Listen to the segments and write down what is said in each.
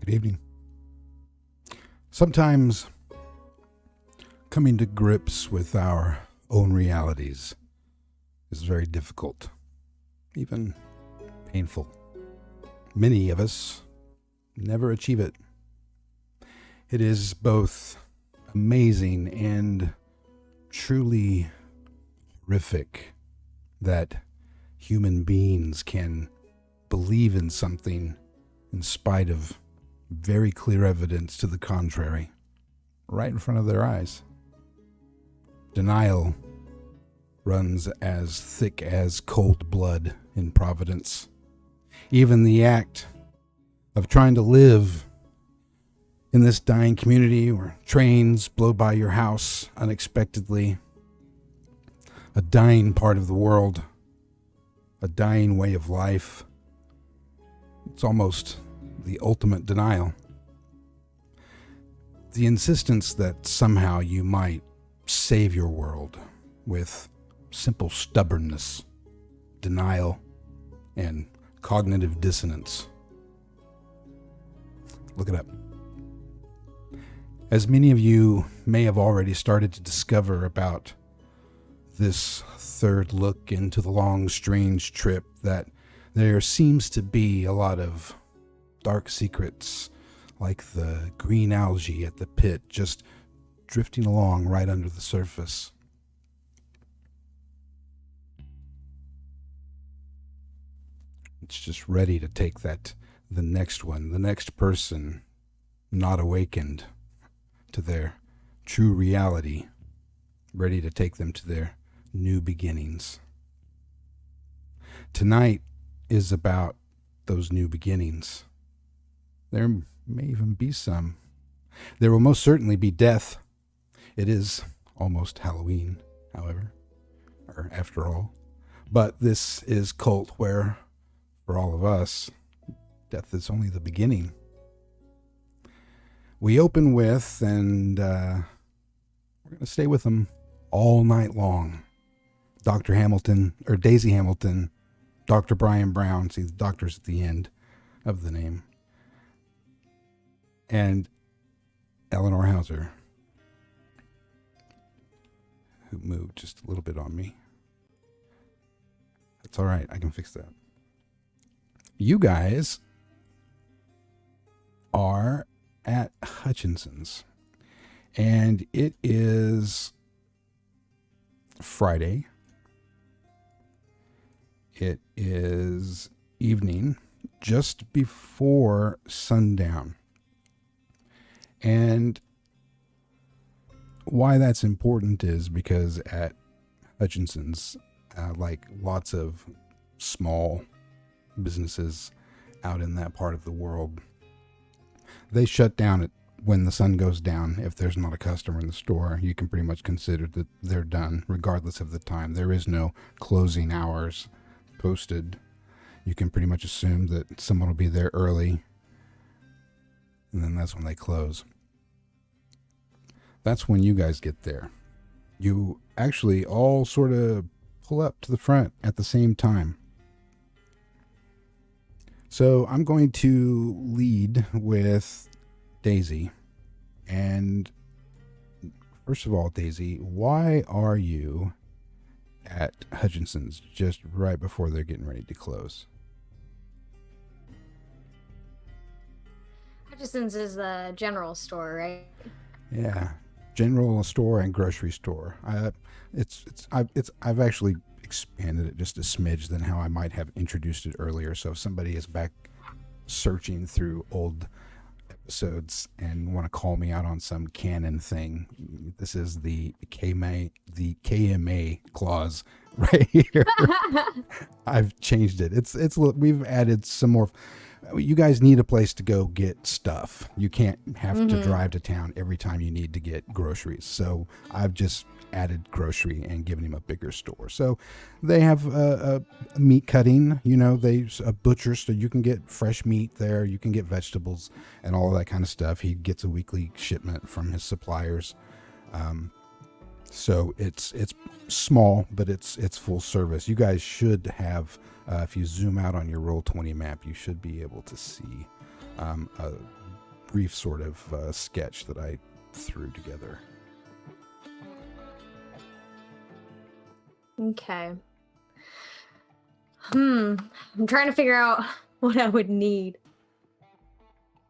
Good evening. Sometimes coming to grips with our own realities is very difficult, even painful. Many of us never achieve it. It is both amazing and truly horrific that human beings can believe in something in spite of very clear evidence to the contrary, right in front of their eyes. Denial runs as thick as cold blood in Providence. Even the act of trying to live in this dying community where trains blow by your house unexpectedly, a dying part of the world, a dying way of life, it's almost the ultimate denial. The insistence that somehow you might save your world with simple stubbornness, denial, and cognitive dissonance. Look it up. As many of you may have already started to discover about this third look into the long, strange trip, that there seems to be a lot of dark secrets, like the green algae at the pit, just drifting along right under the surface. It's just ready to take the next person not awakened to their true reality, ready to take them to their new beginnings. Tonight is about those new beginnings. There may even be some. There will most certainly be death. It is almost Halloween, however, or after all. But this is KULT, where, for all of us, death is only the beginning. We open with, and we're going to stay with them all night long. Dr. Hamilton, or Daisy Hamilton, Dr. Brian Brown, see the doctor's at the end of the name, and Eleanor Hauser, who moved just a little bit on me. That's all right, I can fix that. You guys are at Hutchinson's, and it is Friday. It is evening, just before sundown. And why that's important is because at Hutchinson's, like lots of small businesses out in that part of the world, they shut down when the sun goes down. If there's not a customer in the store, you can pretty much consider that they're done, regardless of the time. There is no closing hours posted. You can pretty much assume that someone will be there early, and then that's when they close. That's when you guys get there. You actually all sort of pull up to the front at the same time. So I'm going to lead with Daisy. And first of all, Daisy, why are you at Hutchinson's just right before they're getting ready to close? Hutchinson's is the general store, right? Yeah, general store and grocery store. I've actually expanded it just a smidge than how I might have introduced it earlier. So if somebody is back searching through old episodes and want to call me out on some canon thing, this is the KMA clause right here. I've changed it. We've added some more. You guys need a place to go get stuff. You can't have to drive to town every time you need to get groceries. So I've just added grocery and given him a bigger store. So they have a meat cutting, a butcher, so you can get fresh meat there. You can get vegetables and all of that kind of stuff. He gets a weekly shipment from his suppliers. So it's small, but it's full service. You guys should have, if you zoom out on your Roll20 map, you should be able to see a brief sort of sketch that I threw together. Okay. I'm trying to figure out what I would need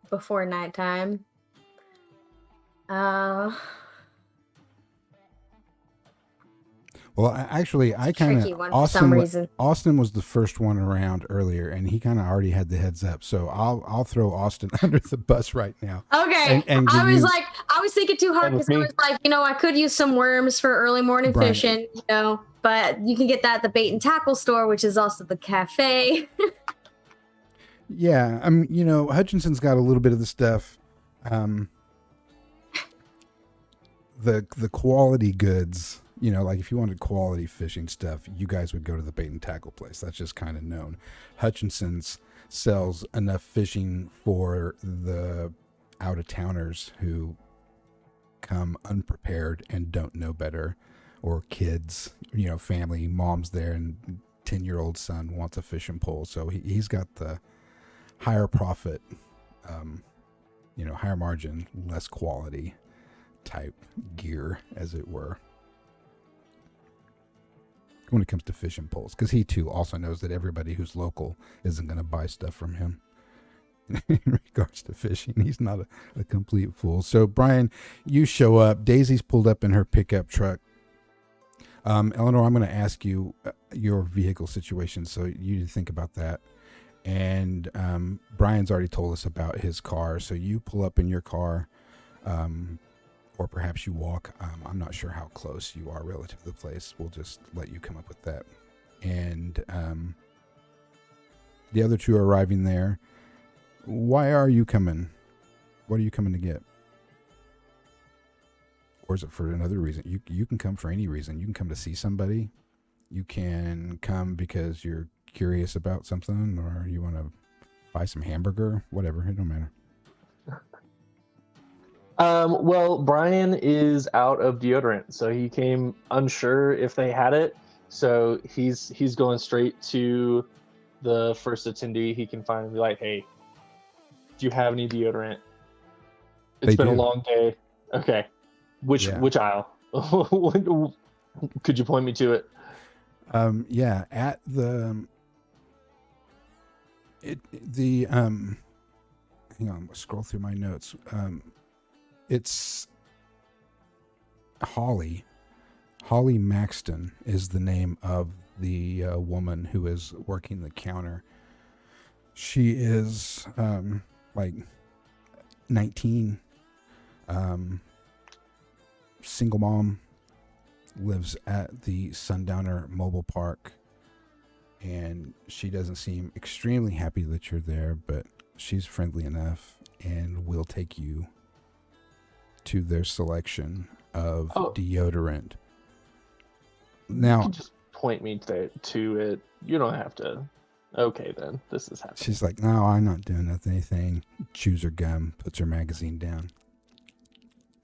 before nighttime. Well, actually, I kind of Tricky one for some reason. Austin was the first one around earlier, and he kind of already had the heads up. So I'll throw Austin under the bus right now. Okay, and I was thinking too hard because I was like, I could use some worms for early morning Brian, fishing, but you can get that at the bait and tackle store, which is also the cafe. Yeah, Hutchinson's got a little bit of the stuff. The quality goods, like if you wanted quality fishing stuff, you guys would go to the bait and tackle place. That's just kind of known. Hutchinson's sells enough fishing for the out-of-towners who come unprepared and don't know better, or kids, family, mom's there and 10-year-old son wants a fishing pole. So he's got the higher profit, higher margin, less quality type gear, as it were, when it comes to fishing poles, because he too also knows that everybody who's local isn't going to buy stuff from him in regards to fishing. He's not a complete fool. So Brian, you show up. Daisy's pulled up in her pickup truck. Eleanor, I'm going to ask you your vehicle situation, so you need to think about that. And Brian's already told us about his car, so you pull up in your car, or perhaps you walk. I'm not sure how close you are relative to the place. We'll just let you come up with that. And the other two are arriving there. Why are you coming? What are you coming to get? Or is it for another reason? You can come for any reason. You can come to see somebody. You can come because you're curious about something, or you want to buy some hamburger, whatever. It don't matter. Well, Brian is out of deodorant, so he came unsure if they had it. So he's going straight to the first attendee he can find and be like, "Hey, do you have any deodorant? It's been a long day." Okay, which aisle? Could you point me to it? Yeah, at the hang on, scroll through my notes. It's Holly Maxton is the name of the woman who is working the counter. She is like 19, single mom, lives at the Sundowner Mobile Park, and she doesn't seem extremely happy that you're there, but she's friendly enough and will take you to their selection of deodorant. Now, you can just point me to it. You don't have to. Okay, then this is happening. She's like, "No, I'm not doing anything." Chews her gum, puts her magazine down.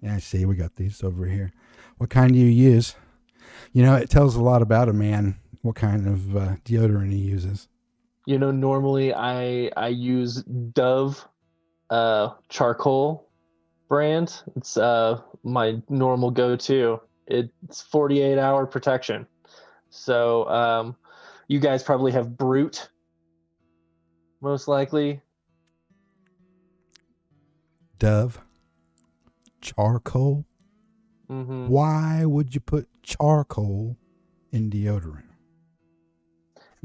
"Yeah, I see, we got these over here. What kind do you use?" It tells a lot about a man what kind of deodorant he uses. Normally I use Dove charcoal brand. It's my normal go-to. It's 48-hour protection. So you guys probably have Brute, most likely. Dove charcoal. Mm-hmm. Why would you put charcoal in deodorant?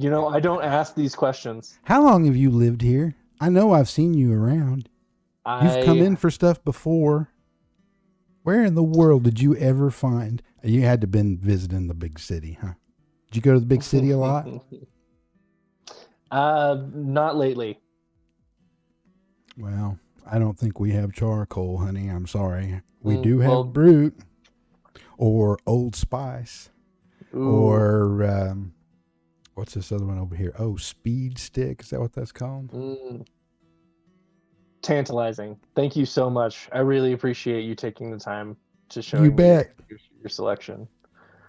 I don't ask these questions. How long have you lived here? I know I've seen you around. You've come in for stuff before. Where in the world did you ever find? You had to have been visiting the big city, huh? Did you go to the big city a lot? Not lately. Well, I don't think we have charcoal, honey. I'm sorry. We do have Brute or Old Spice. Ooh. Or what's this other one over here? Oh, Speed Stick. Is that what that's called? Tantalizing. Thank you so much. I really appreciate you taking the time to show me your selection.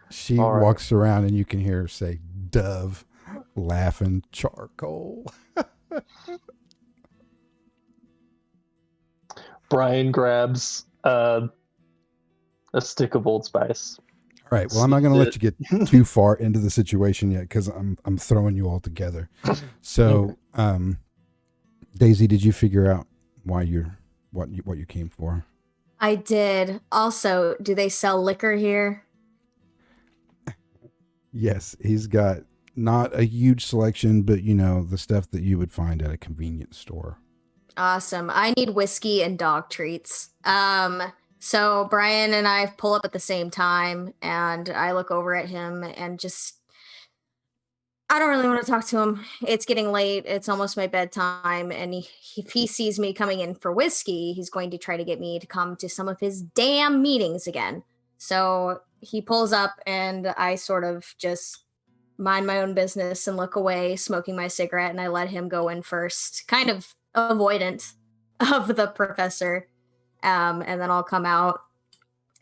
She walks around and you can hear her say, "Dove," laughing, "charcoal." Brian grabs a stick of Old Spice. All right. Well, I'm not going to let you get too far into the situation yet because I'm throwing you all together. So, Daisy, did you figure out why what you came for? I did. Also, do they sell liquor here? Yes, he's got not a huge selection, but the stuff that you would find at a convenience store. Awesome. I need whiskey and dog treats. So Brian and I pull up at the same time, and I look over at him and I don't really want to talk to him. It's getting late. It's almost my bedtime. And if he sees me coming in for whiskey, he's going to try to get me to come to some of his damn meetings again. So he pulls up, and I sort of just mind my own business and look away, smoking my cigarette, and I let him go in first, kind of avoidant of the professor. And then I'll come out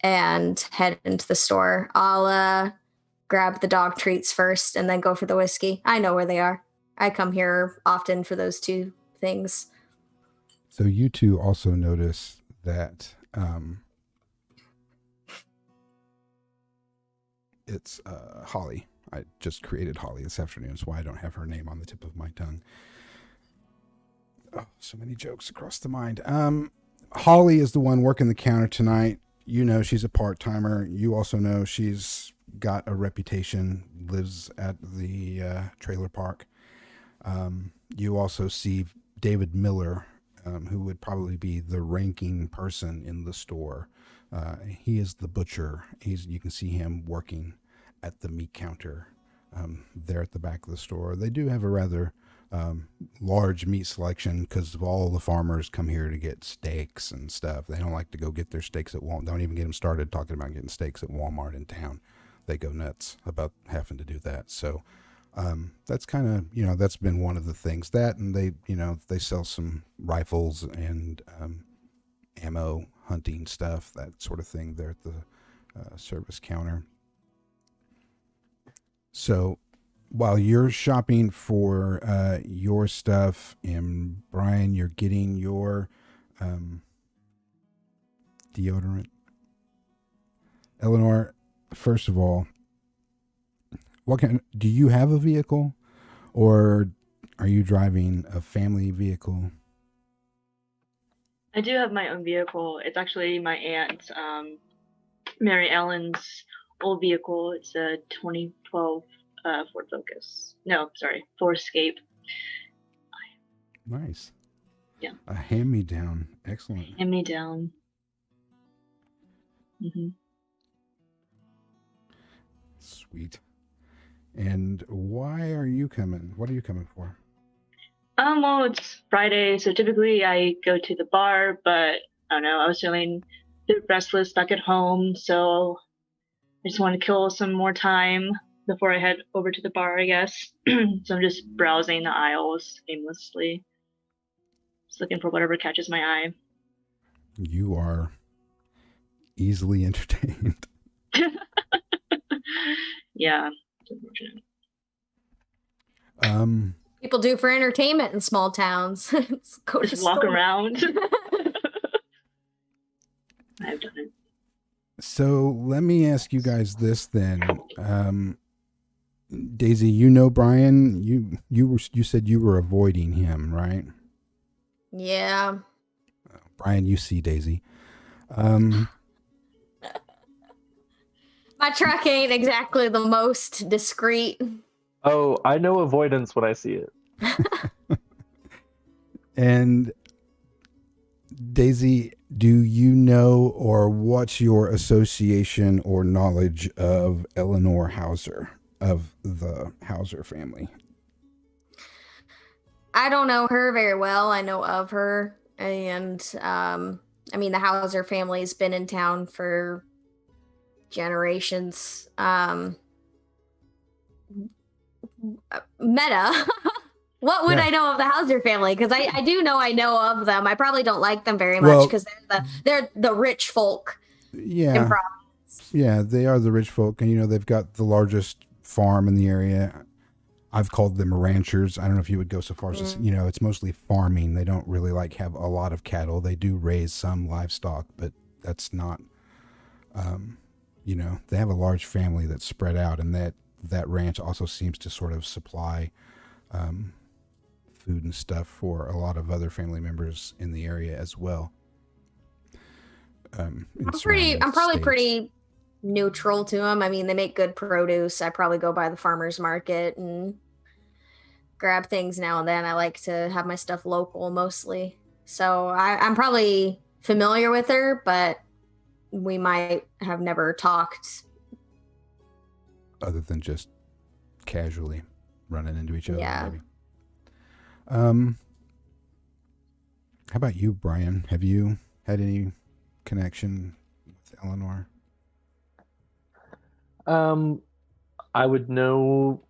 and head into the store. I'll grab the dog treats first and then go for the whiskey. I know where they are. I come here often for those two things. So you two also notice that it's Holly. I just created Holly this afternoon. That's why I don't have her name on the tip of my tongue. Oh, so many jokes across the mind. Holly is the one working the counter tonight. She's a part-timer. You also know she's got a reputation, lives at the trailer park. You also see David Miller, who would probably be the ranking person in the store. He is the butcher. You can see him working at the meat counter there at the back of the store. They do have a rather large meat selection because of all the farmers come here to get steaks and stuff. They don't like to go get their steaks at Walmart. Don't even get them started talking about getting steaks at Walmart in town. They go nuts about having to do that. So that's kind of, that's been one of the things that, and they sell some rifles and ammo, hunting stuff, that sort of thing there at the service counter. So while you're shopping for your stuff, and Brian, you're getting your deodorant. Eleanor, first of all, do you have a vehicle, or are you driving a family vehicle? I do have my own vehicle. It's actually my aunt, Mary Ellen's old vehicle. It's a 2012 Ford Focus. No, sorry, Ford Escape. Nice. Yeah. A hand-me-down. Excellent. Hand-me-down. Mm-hmm. Sweet. And why are you coming? What are you coming for? Well, it's Friday, so typically I go to the bar, but I don't know, I was feeling a bit restless back at home, so I just want to kill some more time before I head over to the bar, I guess. So I'm just browsing the aisles aimlessly, just looking for whatever catches my eye. You are easily entertained. Yeah, it's unfortunate. People do for entertainment in small towns. Go just walk around. I've done it. So let me ask you guys this then. Daisy, Brian. You said you were avoiding him, right? Yeah. Brian, you see Daisy. My truck ain't exactly the most discreet. Oh, I know avoidance when I see it. And Daisy, do you know, or what's your association or knowledge of Eleanor Hauser, of the Hauser family? I don't know her very well. I know of her. And, the Hauser family's been in town for generations. Meta. What would I know of the Hauser family? Because I do know I know of them. I probably don't like them very much because they're the rich folk. Yeah. In Providence. Yeah, they are the rich folk, and they've got the largest farm in the area. I've called them ranchers. I don't know if you would go so far as to, it's mostly farming. They don't really have a lot of cattle. They do raise some livestock, but that's not, they have a large family that's spread out, and that ranch also seems to sort of supply food and stuff for a lot of other family members in the area as well. I'm probably pretty neutral to them. I mean, they make good produce. I probably go by the farmer's market and grab things now and then. I like to have my stuff local mostly. So I'm probably familiar with her, but we might have never talked. Other than just casually running into each other, maybe. How about you, Brian? Have you had any connection with Eleanor? I would know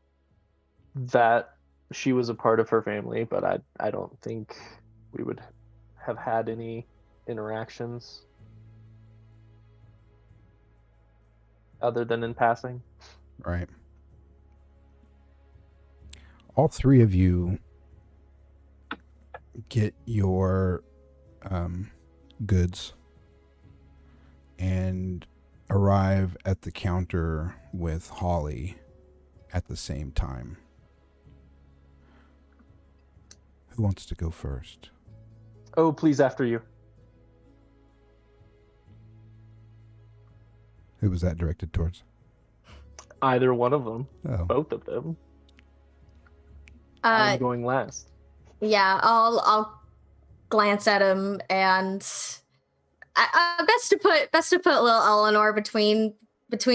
that she was a part of her family, but I don't think we would have had any interactions other than in passing. Right. All three of you get your goods and arrive at the counter with Holly at the same time. Who wants to go first? Oh, please, after you. Who was that directed towards? Either one of them. Oh. Both of them. I'm going last. Yeah, I'll glance at him, and best to put little Eleanor between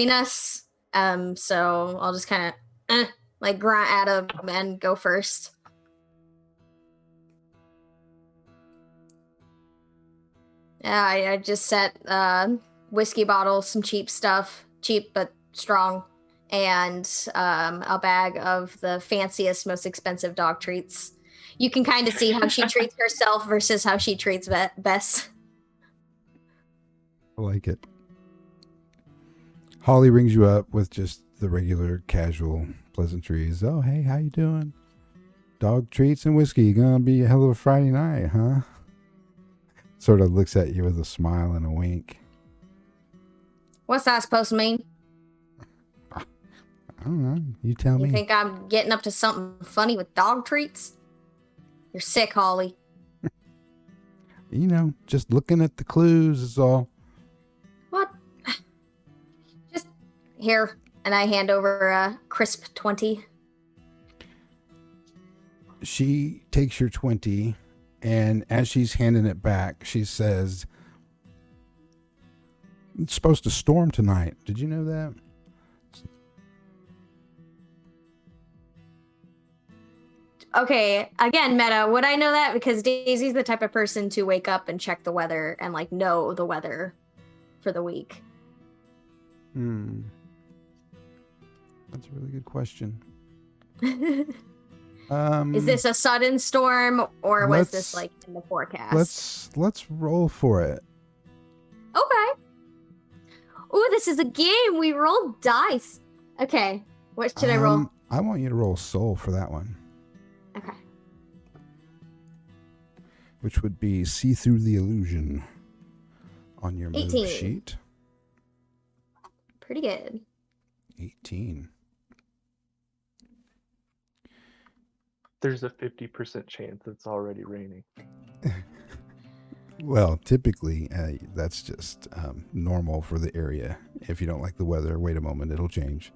us. So I'll just kind of grunt at him and go first. Yeah, I just set whiskey bottle, some cheap stuff, cheap but strong, and a bag of the fanciest, most expensive dog treats. You can kind of see how she treats herself versus how she treats Bess. I like it. Holly rings you up with just the regular casual pleasantries. Oh, hey, how you doing? Dog treats and whiskey. Gonna be a hell of a Friday night, huh? Sort of looks at you with a smile and a wink. What's that supposed to mean? I don't know. You tell me. You think I'm getting up to something funny with dog treats? You're sick, Holly. Just looking at the clues is all. What? Just here. And I hand over a crisp 20. She takes your 20, and as she's handing it back, she says, "It's supposed to storm tonight. Did you know that?" Okay, again, meta, would I know that? Because Daisy's the type of person to wake up and check the weather and know the weather for the week. That's a really good question. Is this a sudden storm, or was this in the forecast? Let's roll for it. Okay. Ooh, this is a game. We roll dice. Okay. What should I roll? I want you to roll soul for that one. Okay. Which would be see through the illusion on your move 18. sheet. Pretty good. 18. There's a 50% chance it's already raining. Well, typically, that's just normal for the area. If you don't like the weather, wait a moment, it'll change.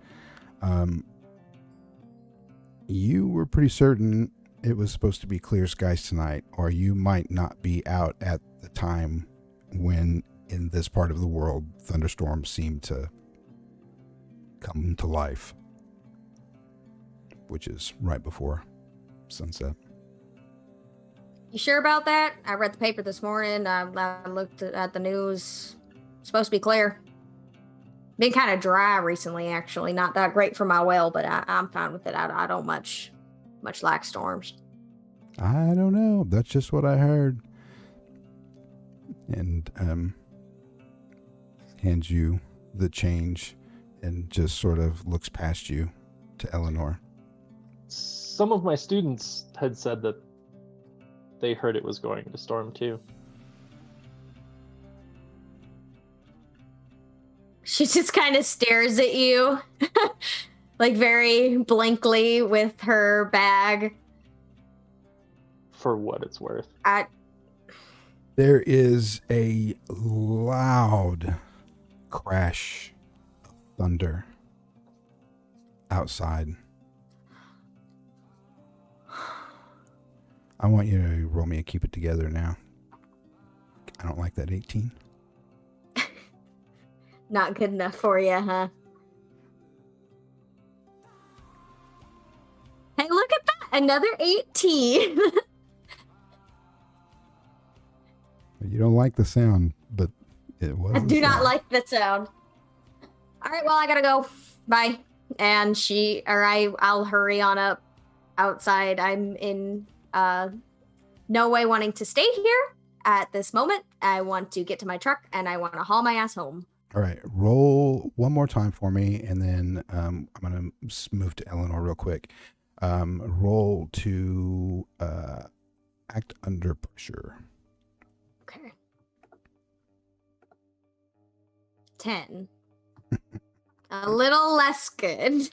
You were pretty certain it was supposed to be clear skies tonight, or you might not be out at the time when, in this part of the world, thunderstorms seem to come to life, which is right before sunset. You sure about that? I read the paper this morning. I looked at the news. It's supposed to be clear. Been kind of dry recently, actually. Not that great for my well, but I'm fine with it. I don't much like storms. I don't know. That's just what I heard. And hands you the change and just sort of looks past you to Eleanor. some of my students had said that they heard it was going to storm too. She just kind of stares at you, like very blankly with her bag. For what it's worth. There is a loud crash of thunder outside. I want you to roll me a keep it together now. I don't like that 18. Not good enough for you, huh? Hey, look at that! Another 18. You don't like the sound, but it was. I do not like the sound. All right, well, I gotta go. Bye. And I'll hurry on up outside. I'm in no way wanting to stay here at this moment. I want to get to my truck and I want to haul my ass home. All right, roll one more time for me, and then I'm going to move to Eleanor real quick. Roll to act under pressure. Okay. 10. A little less good.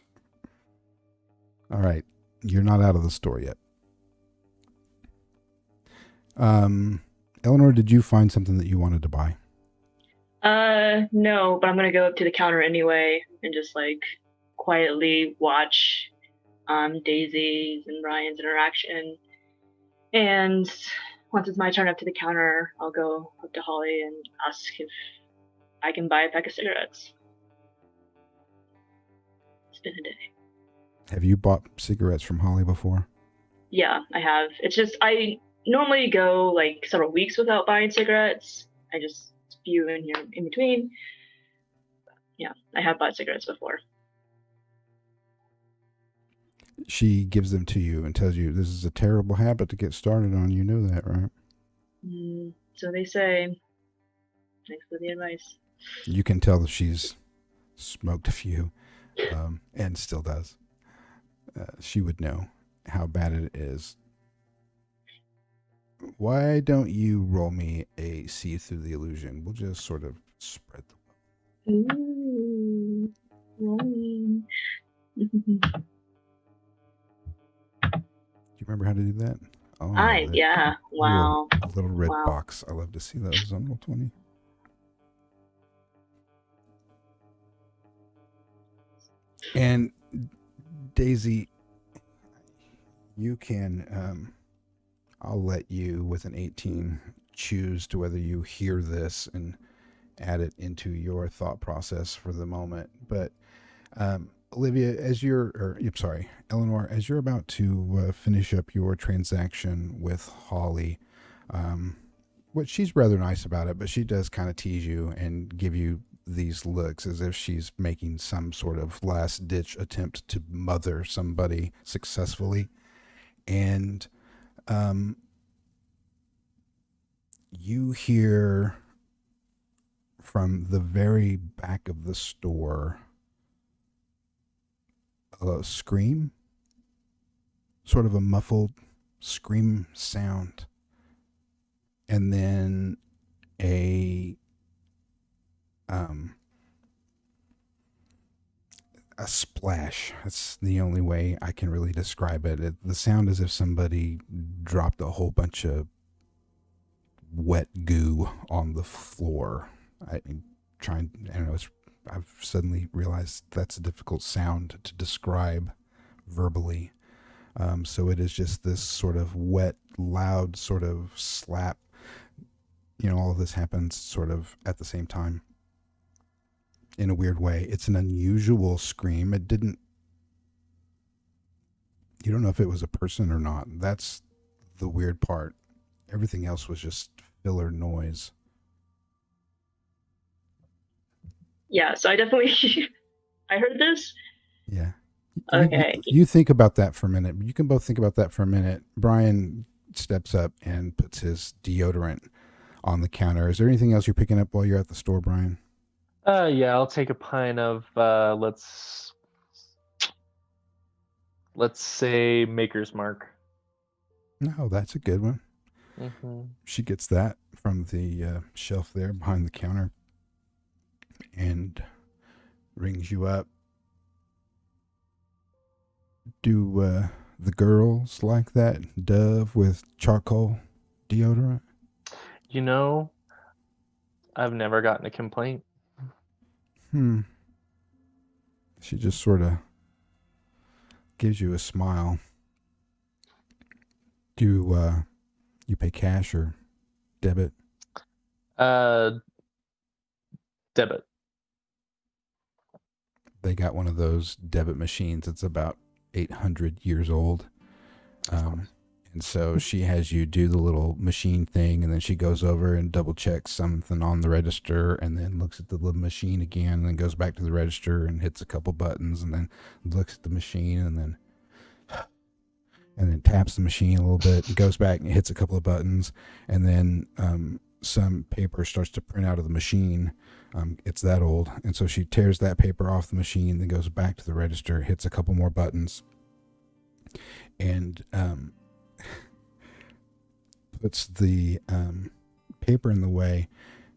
All right, you're not out of the store yet. Eleanor, did you find something that you wanted to buy? No, but I'm gonna go up to the counter anyway and just like quietly watch Daisy's and Ryan's interaction. And once it's my turn up to the counter, I'll go up to Holly and ask if I can buy a pack of cigarettes. It's been a day. Have you bought cigarettes from Holly before? Yeah, I have. It's just I normally go like several weeks without buying cigarettes. I just few in here in between. Yeah, I have bought cigarettes before. She gives them to you and tells you this is a terrible habit to get started on. You know that, right? So they say. Thanks for the advice. You can tell that she's smoked a few and still does. She would know how bad it is. Why don't you roll me a see through the illusion? We'll just sort of spread the wealth. Ooh, rolling. Do you remember how to do that? Oh, yeah. Wow. A little red Wow. box. I love to see those on Roll20. And Daisy, you can, I'll let you with an 18 choose to whether you hear this and add it into your thought process for the moment. But Olivia, Eleanor, as you're about to finish up your transaction with Holly, what she's rather nice about it, but she does kind of tease you and give you these looks as if she's making some sort of last ditch attempt to mother somebody successfully. And you hear from the very back of the store a scream, sort of a muffled scream sound, and then a splash. That's the only way I can really describe it. The sound is as if somebody dropped a whole bunch of wet goo on the floor. I've suddenly realized that's a difficult sound to describe verbally. So it is just this sort of wet, loud sort of slap. All of this happens sort of at the same time. In a weird way. It's an unusual scream. You don't know if it was a person or not. That's the weird part. Everything else was just filler noise. Yeah, so I definitely I heard this. Yeah. Okay. You think about that for a minute. You can both think about that for a minute. Brian steps up and puts his deodorant on the counter. Is there anything else you're picking up while you're at the store, Brian? Yeah, I'll take a pint of Let's say Maker's Mark. No, that's a good one. Mm-hmm. She gets that from the shelf there behind the counter and rings you up. Do the girls like that Dove with charcoal deodorant? You know, I've never gotten a complaint. She just sort of gives you a smile. Do you pay cash or debit? Debit. They got one of those debit machines. It's about 800 years old. And so she has you do the little machine thing, and then she goes over and double checks something on the register, and then looks at the little machine again, and then goes back to the register and hits a couple buttons, and then looks at the machine, and then taps the machine a little bit, and goes back and hits a couple of buttons, and then some paper starts to print out of the machine. It's that old, and so she tears that paper off the machine, then goes back to the register, hits a couple more buttons, and puts the paper in the way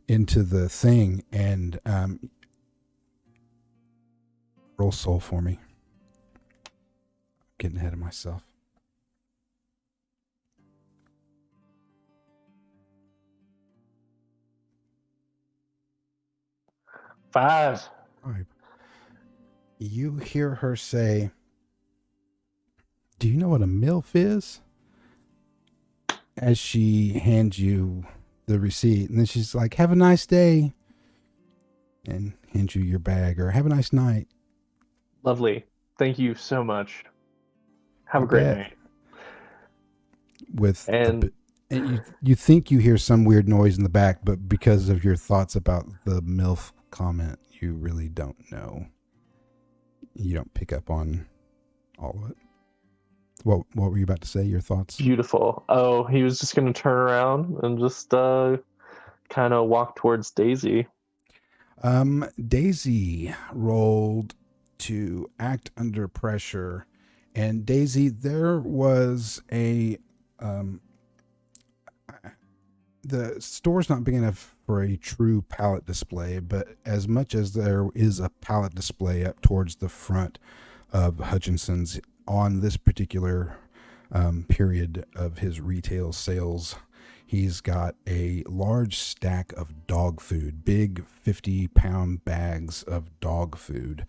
into the thing, and roll soul for me. Getting ahead of myself. Five. You hear her say, "Do you know what a MILF is?" As she hands you the receipt, and then she's like, "Have a nice day," and hands you your bag, or "Have a nice night." Lovely. Thank you so much. Have I a great bet. night. With And you think you hear some weird noise in the back, but because of your thoughts about the MILF comment, you really don't know. You don't pick up on all of it. What were you about to say? Your thoughts? beautiful. Oh, he was just going to turn around and just kind of walk towards Daisy. Daisy rolled to act under pressure, and Daisy, there was a the store's not big enough for a true pallet display, but as much as there is a pallet display up towards the front of Hutchinson's on this particular period of his retail sales, he's got a large stack of dog food, big 50-pound bags of dog food,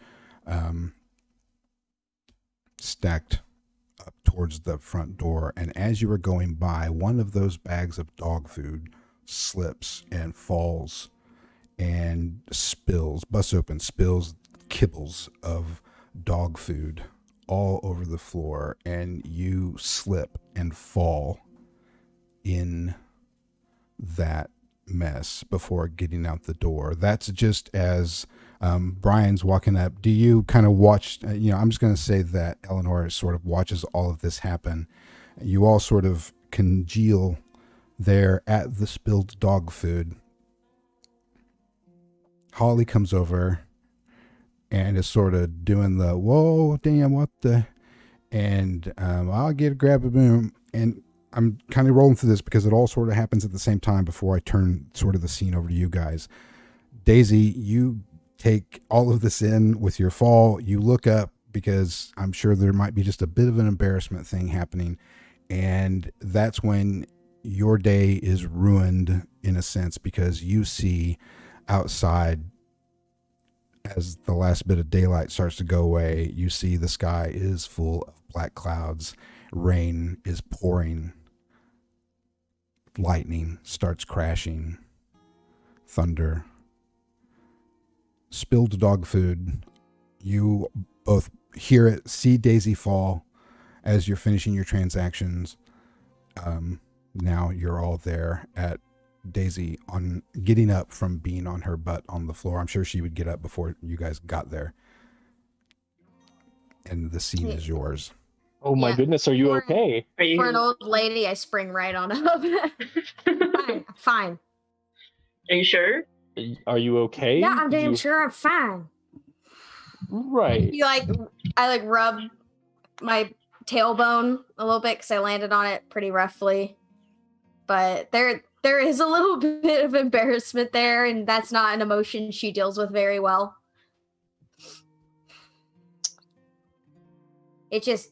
stacked up towards the front door. And as you are going by, one of those bags of dog food slips and falls and busts open, spills kibbles of dog food all over the floor, and you slip and fall in that mess before getting out the door. That's just as Brian's walking up. Do you kind of watch, I'm just going to say that Eleanor sort of watches all of this happen. You all sort of congeal there at the spilled dog food. Holly comes over and is sort of doing the, whoa, damn, what the, and I'll grab a boom. And I'm kind of rolling through this because it all sort of happens at the same time before I turn sort of the scene over to you guys. Daisy, you take all of this in with your fall. You look up because I'm sure there might be just a bit of an embarrassment thing happening. And that's when your day is ruined in a sense, because you see outside, as the last bit of daylight starts to go away, you see the sky is full of black clouds. Rain is pouring. Lightning starts crashing. Thunder. Spilled dog food. You both hear it, see Daisy fall as you're finishing your transactions. Now you're all there at Daisy on getting up from being on her butt on the floor. I'm sure she would get up before you guys got there. And the scene is yours. Oh my goodness, are you okay? For an old lady, I spring right on up. Fine. Are you sure? Are you okay? Yeah, I'm damn sure I'm fine. Right. I rub my tailbone a little bit because I landed on it pretty roughly. But there is a little bit of embarrassment there, and that's not an emotion she deals with very well. It just,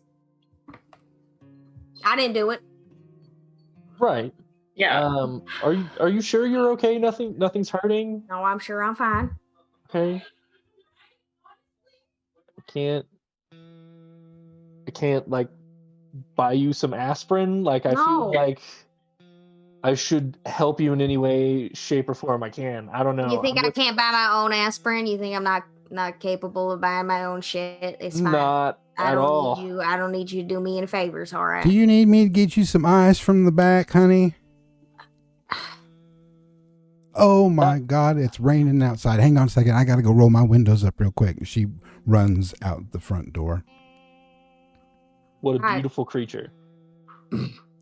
I didn't do it. Right. Yeah. Are you sure you're okay? Nothing's hurting? No, I'm sure I'm fine. Okay. I can't like buy you some aspirin. Like I feel No. like I should help you in any way, shape, or form I can. I don't know. You think I'm I can't buy my own aspirin? You think I'm not capable of buying my own shit? It's fine. not I at don't all. need you. I don't need you to do me any favors, all right? Do you need me to get you some ice from the back, honey? Oh my God, it's raining outside. Hang on a second. I got to go roll my windows up real quick. She runs out the front door. What a Hi. beautiful creature.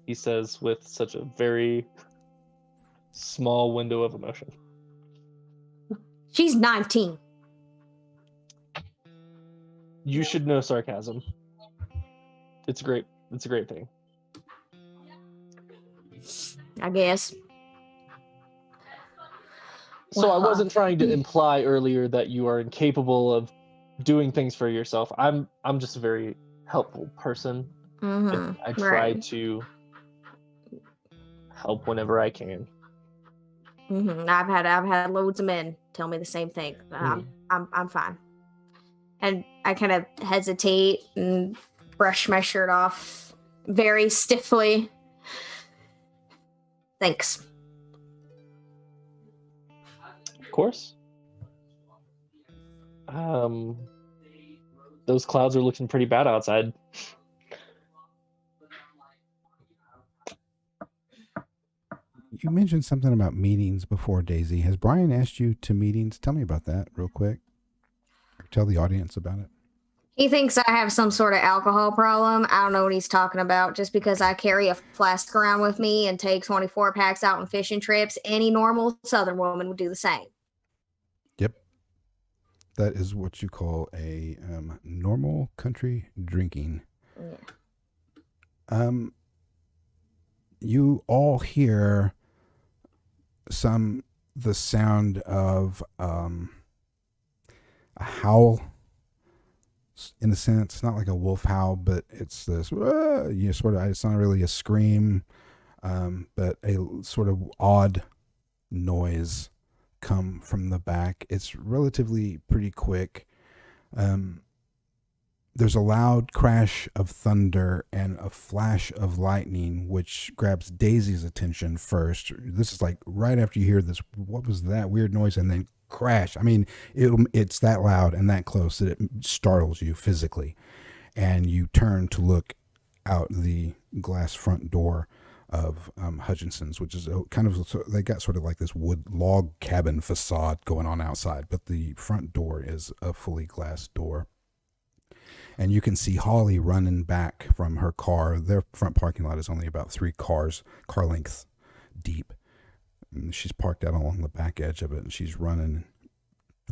He says with such a very small window of emotion. She's 19. You should know sarcasm. It's a great thing. I guess. So I Well, wasn't trying to imply earlier that you are incapable of doing things for yourself. I'm just a very helpful person. Mm-hmm. I try to help whenever I can. Mm-hmm. I've had loads of men tell me the same thing. I'm fine. And I kind of hesitate and brush my shirt off very stiffly. Thanks. Of course. Those clouds are looking pretty bad outside. You mentioned something about meetings before, Daisy. Has Brian asked you to meetings? Tell me about that real quick. Or tell the audience about it. He thinks I have some sort of alcohol problem. I don't know what he's talking about. Just because I carry a flask around with me and take 24 packs out on fishing trips, any normal Southern woman would do the same. Yep. That is what you call a normal country drinking. Yeah. You all hear the sound of a howl. In a sense, not like a wolf howl, but it's this it's not really a scream, but a sort of odd noise come from the back. It's relatively pretty quick. There's a loud crash of thunder and a flash of lightning, which grabs Daisy's attention first. This is like right after you hear this, what was that weird noise? And then crash. I mean, it's that loud and that close that it startles you physically. And you turn to look out the glass front door of Hutchinson's, which is kind of, they got sort of like this wood log cabin facade going on outside, but the front door is a fully glass door. And you can see Holly running back from her car. Their front parking lot is only about 3 car lengths deep. And she's parked out along the back edge of it, and she's running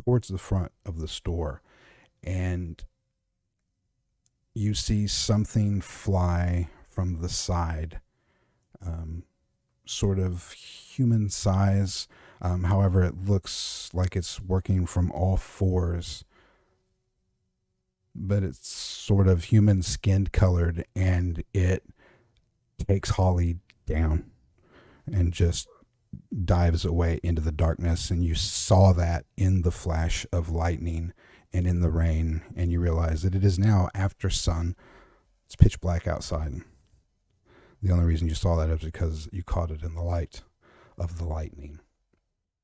towards the front of the store. And you see something fly from the side, sort of human size. However, it looks like it's working from all fours, but it's sort of human skin colored, and it takes Holly down and just dives away into the darkness. And you saw that in the flash of lightning and in the rain, and you realize that it is now after sun. It's pitch black outside. The only reason you saw that is because you caught it in the light of the lightning.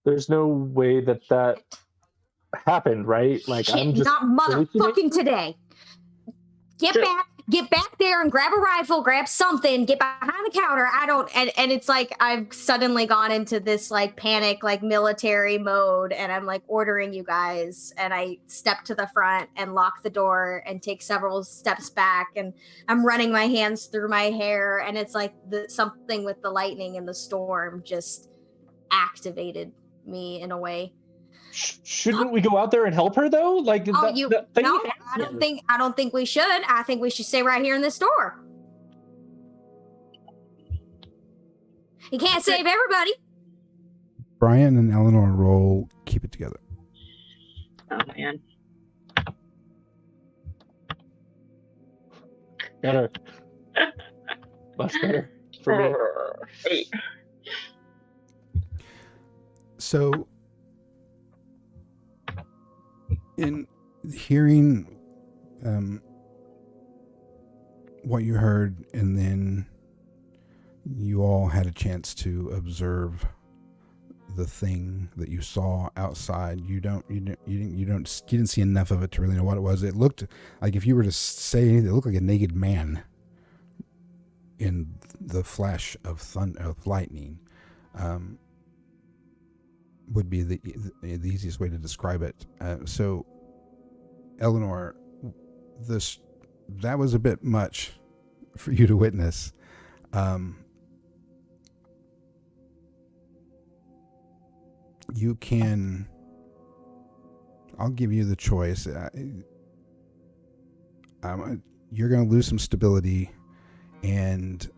There's no way that happened, right? Like, Shit, I'm just not motherfucking today. Get back there and grab a rifle, grab something, get behind the counter. And it's like I've suddenly gone into this like panic, like military mode, and I'm like ordering you guys, and I step to the front and lock the door and take several steps back, and I'm running my hands through my hair, and it's like something with the lightning and the storm just activated me in a way. Shouldn't we go out there and help her though? Like, no, I don't think we should. I think we should stay right here in this store. You can't save everybody. Brian and Eleanor roll keep it together. Oh man. Better. Much better for me. 8. So, in hearing what you heard, and then you all had a chance to observe the thing that you saw outside. You didn't see enough of it to really know what it was. It looked like, if you were to say anything, it looked like a naked man in the flash of lightning. Would be the easiest way to describe it. So, Eleanor, that was a bit much for you to witness. You can. I'll give you the choice. You're going to lose some stability, and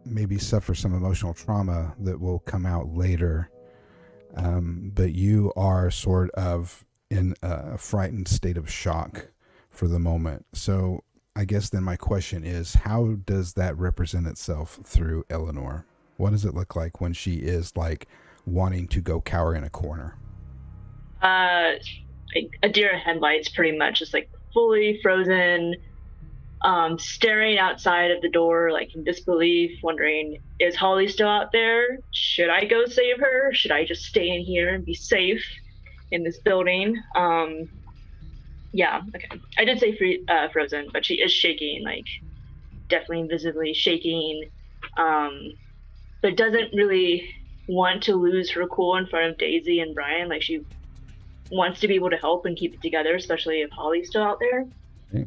maybe suffer some emotional trauma that will come out later. But you are sort of in a frightened state of shock for the moment. So I guess then my question is, how does that represent itself through Eleanor? What does it look like when she is like wanting to go cower in a corner? A deer in headlights, pretty much, just like fully frozen, staring outside of the door, like in disbelief, wondering, is Holly still out there? Should I go save her? Should I just stay in here and be safe in this building? Yeah, okay. I did say frozen, but she is shaking, like definitely visibly shaking, but doesn't really want to lose her cool in front of Daisy and Brian. Like, she wants to be able to help and keep it together, especially if Holly's still out there. Yeah.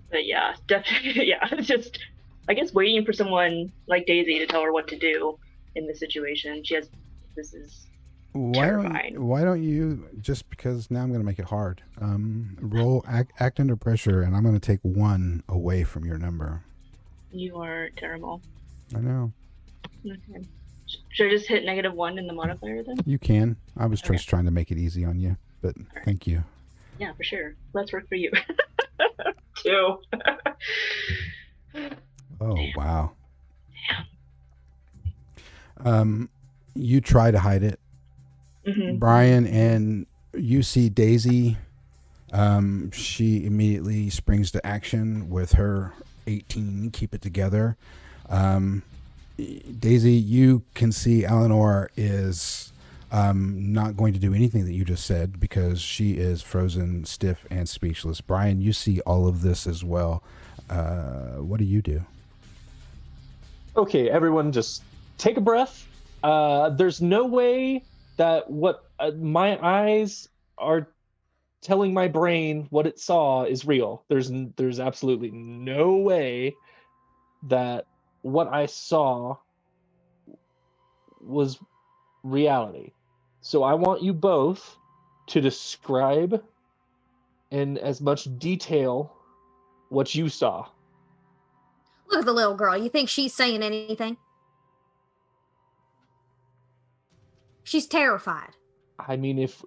But yeah, definitely, yeah, it's just, I guess, waiting for someone like Daisy to tell her what to do in this situation. This is terrifying. Why don't you, just because now I'm going to make it hard, roll act under pressure, and I'm going to take 1 away from your number. You are terrible. I know. Okay. Should I just hit -1 in the modifier then? You can. I was just trying to make it easy on you, but thank you. Yeah, for sure. Let's work for you. 2. Oh, Damn. wow. Damn. You try to hide it, Brian, and you see Daisy. She immediately springs to action with her 18 keep it together. Daisy, you can see Eleanor is not going to do anything that you just said, because she is frozen, stiff, and speechless. Brian, you see all of this as well. What do you do? Okay, everyone just take a breath. There's no way that what my eyes are telling my brain what it saw is real. There's absolutely no way that what I saw was reality. So I want you both to describe in as much detail what you saw. Look at the little girl. You think she's saying anything? She's terrified. I mean, if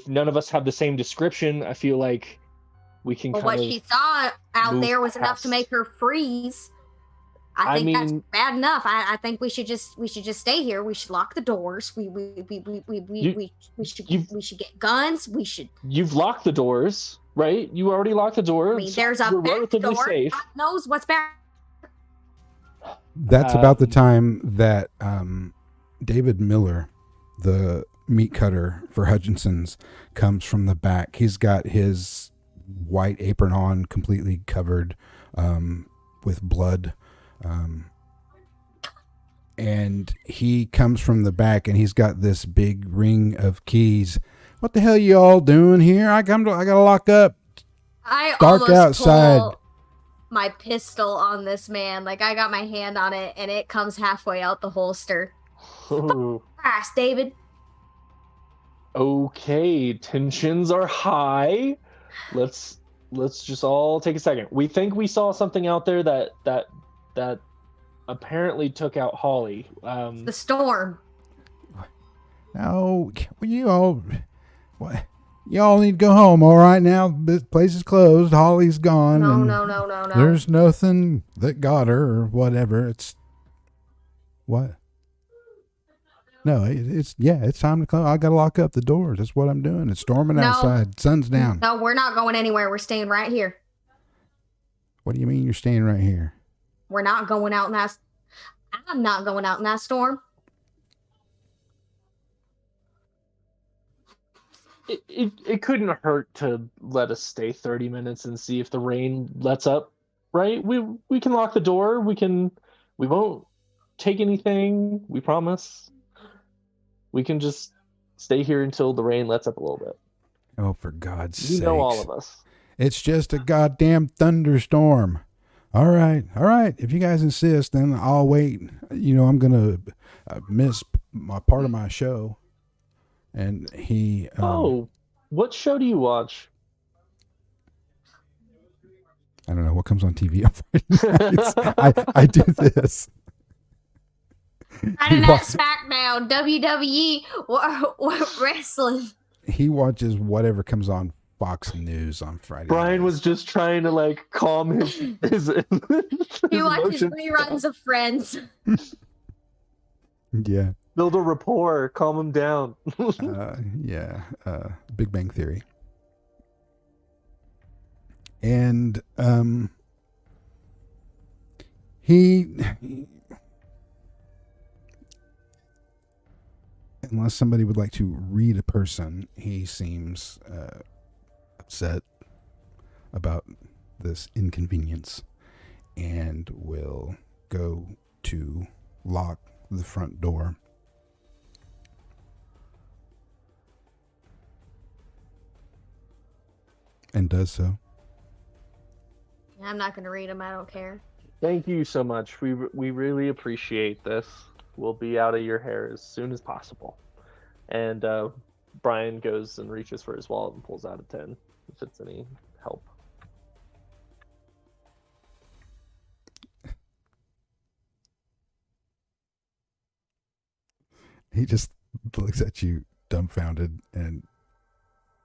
none of us have the same description, I feel like we can Well, what she saw out there was enough to make her freeze. I think that's bad enough. I think we should just stay here. We should lock the doors. We should get guns. You've locked the doors, right? You already locked the door. I mean, there's a back door. Safe. God knows what's back. That's about the time that David Miller, the meat cutter for Hutchinson's, comes from the back. He's got his white apron on, completely covered with blood. And he comes from the back, and he's got this big ring of keys. What the hell you all doing here? I gotta lock up. I dark almost outside. Pull my pistol on this man. Like, I got my hand on it, and it comes halfway out the holster. Ooh. Christ, David. Okay, tensions are high. Let's just all take a second. We think we saw something out there that apparently took out Holly. The storm. No, you all, what? Y'all need to go home. All right, now this place is closed. Holly's gone. No, and no. There's nothing that got her or whatever. It's what? No, it's time to close. I gotta lock up the doors. That's what I'm doing. It's storming outside. Sun's down. No, we're not going anywhere. We're staying right here. What do you mean you're staying right here? We're not going out in that. I'm not going out in that storm. It couldn't hurt to let us stay 30 minutes and see if the rain lets up, right? We can lock the door. We won't take anything. We promise. We can just stay here until the rain lets up a little bit. Oh, for God's sake. You know all of us. It's just a goddamn thunderstorm. All right. If you guys insist, then I'll wait. I'm going to miss my part of my show. And he... what show do you watch? I don't know. What comes on TV on Friday? I do this. Friday Night SmackDown, WWE, or wrestling. He watches whatever comes on Fox News on Friday. Brian was just trying to calm his He watches reruns of Friends. Yeah. Build a rapport, calm him down. Big Bang Theory. And he unless somebody would like to read a person, he seems upset about this inconvenience and will go to lock the front door. And does so. I'm not going to read them. I don't care. Thank you so much. We really appreciate this. We'll be out of your hair as soon as possible. And Brian goes and reaches for his wallet and pulls out a 10 if it's any help. He just looks at you dumbfounded and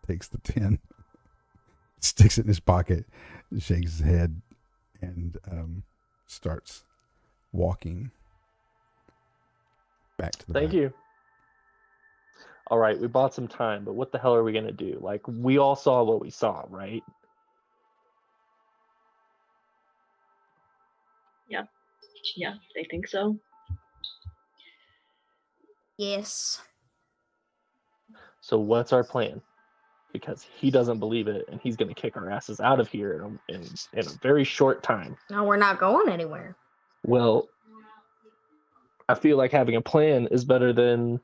takes the 10, sticks it in his pocket, shakes his head, and starts walking back to the Thank back. you. All right, we bought some time, but what the hell are we going to do? We all saw what we saw, right? Yeah, they think so. Yes. So what's our plan? Because he doesn't believe it, and he's going to kick our asses out of here in a very short time. No, we're not going anywhere. Well, I feel like having a plan is better than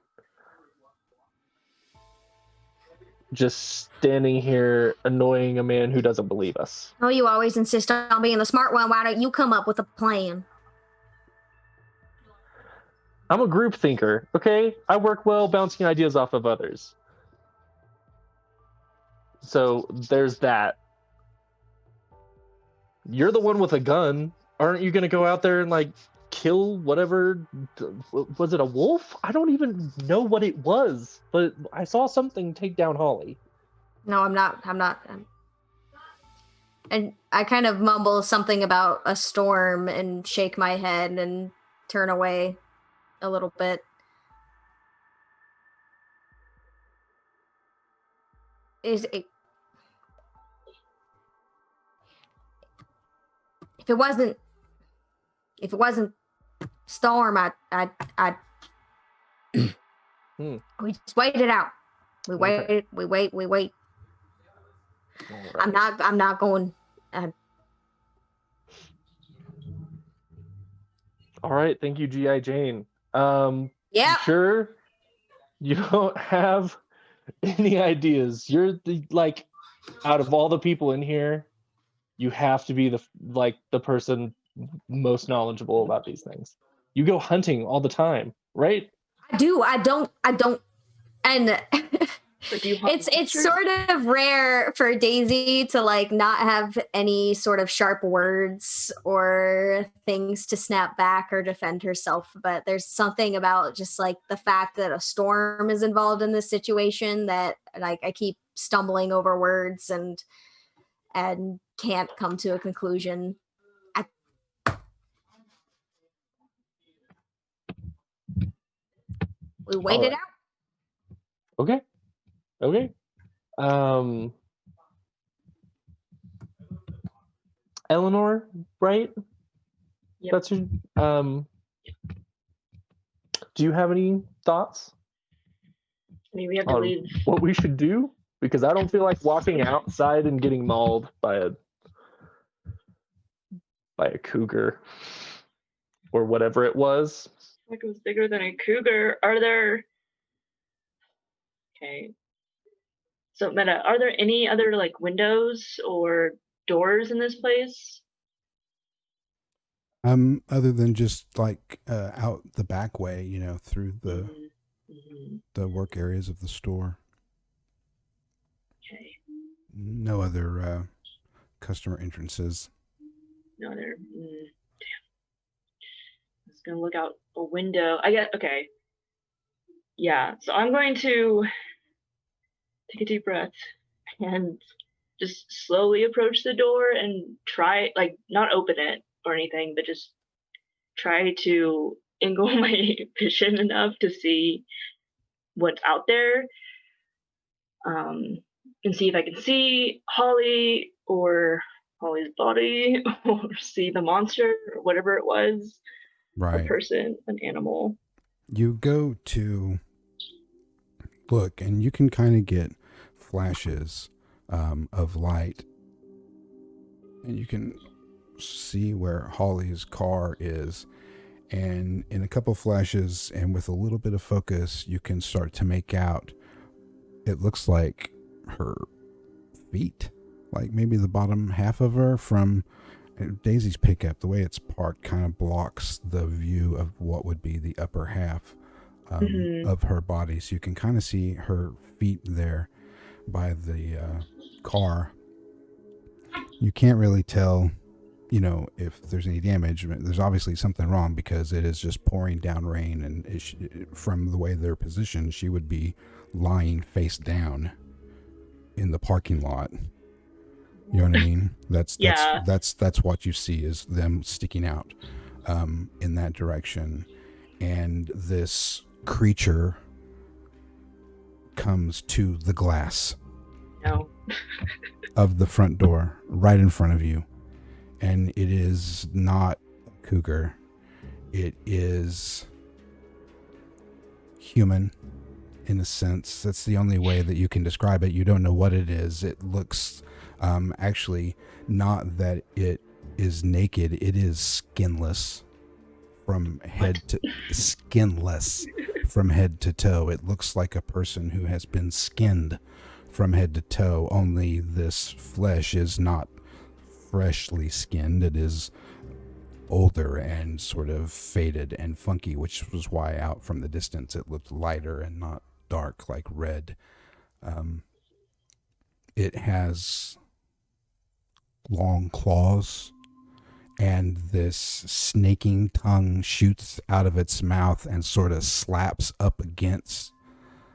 just standing here annoying a man who doesn't believe us. Oh, you always insist on being the smart one. Why don't you come up with a plan? I'm a group thinker, okay? I work well bouncing ideas off of others. So there's that. You're the one with a gun. Aren't you going to go out there and kill whatever? Was it a wolf? I don't even know what it was, but I saw something take down Holly. No, I'm not. And I kind of mumble something about a storm and shake my head and turn away a little bit. If it wasn't storm, I'd we just wait it out. We wait. Okay. We wait. All right. I'm not going. All right, thank you, G.I. Jane. Yeah. Sure you don't have any ideas. You're the out of all the people in here, you have to be the person most knowledgeable about these things. You go hunting all the time, right? I do. I don't. And But do you hunt it's monsters? sort of rare for Daisy to like not have any sort of sharp words or things to snap back or defend herself. But there's something about just like the fact that a storm is involved in this situation that like I keep stumbling over words and can't come to a conclusion. We wait it Alright. out. Okay. Eleanor, right? Yep. That's your. Do you have any thoughts I mean, we have to on leave. what we should do? Because I don't feel like walking outside and getting mauled by a cougar or whatever it was. Like it was bigger than a cougar. Are there? Okay. So Meta, are there any other like windows or doors in this place? Other than just like out the back way, you know, through the Mhm. the work areas of the store. Okay. No other customer entrances. No, they're. Damn. I'm just gonna look out a window. I get. Okay. Yeah. So I'm going to take a deep breath and just slowly approach the door and try, like, not open it or anything, but just try to angle my vision enough to see what's out there. And see if I can see Holly or Holly's body or see the monster or whatever it was. Right. A person, an animal. You go to look, and you can kind of get flashes of light, and you can see where Holly's car is. And in a couple flashes, and with a little bit of focus, you can start to make out. It looks like her feet, like maybe the bottom half of her from Daisy's pickup. The way it's parked kind of blocks the view of what would be the upper half of her body. So you can kind of see her feet there by the car. You can't really tell, you know, if there's any damage. There's obviously something wrong because it is just pouring down rain, and from the way they're positioned, she would be lying face down in the parking lot. You know what I mean? That's what you see is them sticking out in that direction. And this creature comes to the glass of the front door right in front of you. And it is not a cougar. It is human in a sense. That's the only way that you can describe it. You don't know what it is. It looks actually not that it is naked. It is skinless from head to toe. It looks like a person who has been skinned from head to toe, only this flesh is not freshly skinned. It is older and sort of faded and funky, which was why out from the distance it looked lighter and not dark like red. It has long claws, and this snaking tongue shoots out of its mouth and sort of slaps up against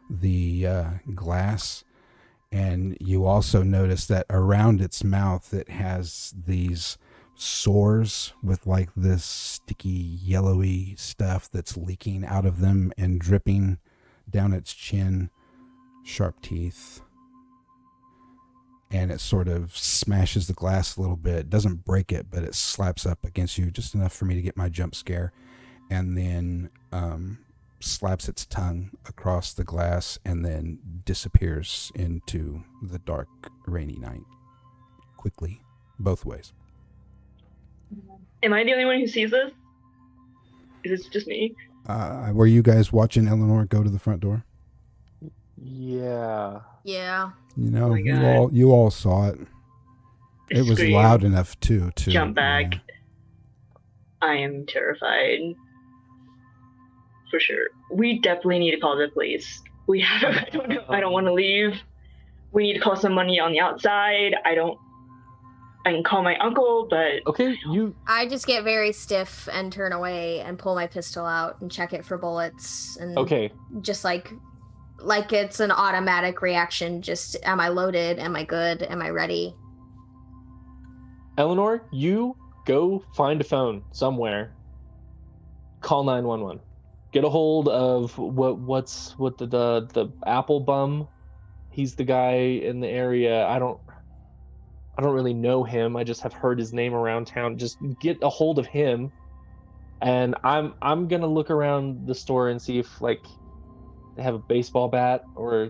the glass. And you also notice that around its mouth it has these sores with like this sticky yellowy stuff that's leaking out of them and dripping down its chin. Sharp teeth. And it sort of smashes the glass a little bit. Doesn't break it, but it slaps up against you just enough for me to get my jump scare. And then slaps its tongue across the glass and then disappears into the dark, rainy night. Quickly, both ways. Am I the only one who sees this? Is it just me? Were you guys watching Eleanor go to the front door? Yeah. Yeah. You know, Oh my God. you all saw it. It was Scream. loud enough to Jump back. Yeah. I am terrified. for sure. We definitely need to call the police. We have. I don't know. I don't want to leave. We need to call some money on the outside. I can call my uncle, but Okay, I just get very stiff and turn away and pull my pistol out and check it for bullets and okay. just like it's an automatic reaction. Just, am I loaded? Am I good? Am I ready? Eleanor, you go find a phone somewhere. Call 911. Get a hold of what the Apple bum. He's the guy in the area. I don't really know him. I just have heard his name around town. Just get a hold of him, and I'm gonna look around the store and see if like they have a baseball bat or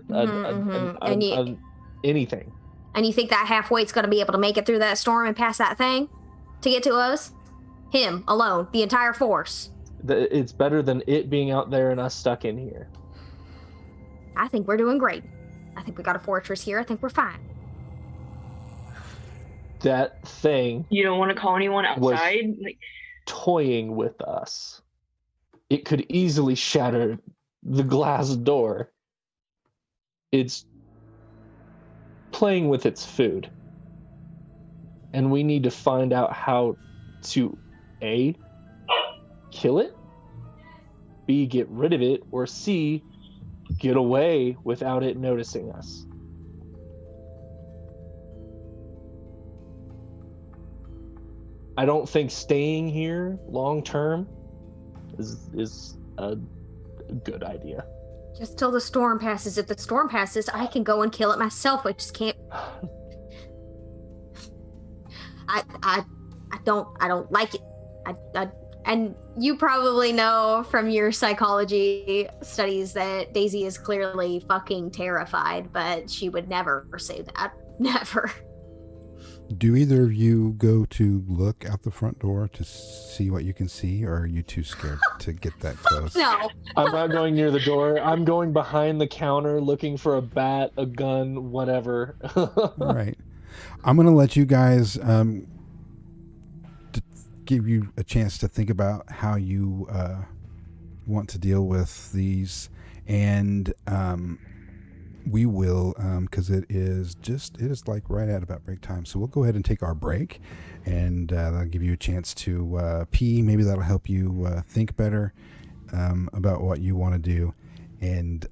anything. And you think that half-weight's gonna be able to make it through that storm and pass that thing to get to us? Him alone, the entire force. It's better than it being out there and us stuck in here. I think we're doing great. I think we got a fortress here. I think we're fine. That thing. You don't want to call anyone outside? Was toying with us. It could easily shatter the glass door. It's playing with its food. And we need to find out how to A, kill it, B, get rid of it, or C, get away without it noticing us. I don't think staying here long term is a good idea. Just till the storm passes. If the storm passes, I can go and kill it myself. I just can't. I don't like it. And you probably know from your psychology studies that Daisy is clearly fucking terrified, but she would never say that. Never. Do either of you go to look out the front door to see what you can see, or are you too scared to get that close? No. I'm not going near the door. I'm going behind the counter looking for a bat, a gun, whatever. All right. I'm going to let you guys give you a chance to think about how you want to deal with these, and we will, because it is like right at about break time, so we'll go ahead and take our break, and that'll give you a chance to pee. Maybe that'll help you think better about what you want to do, and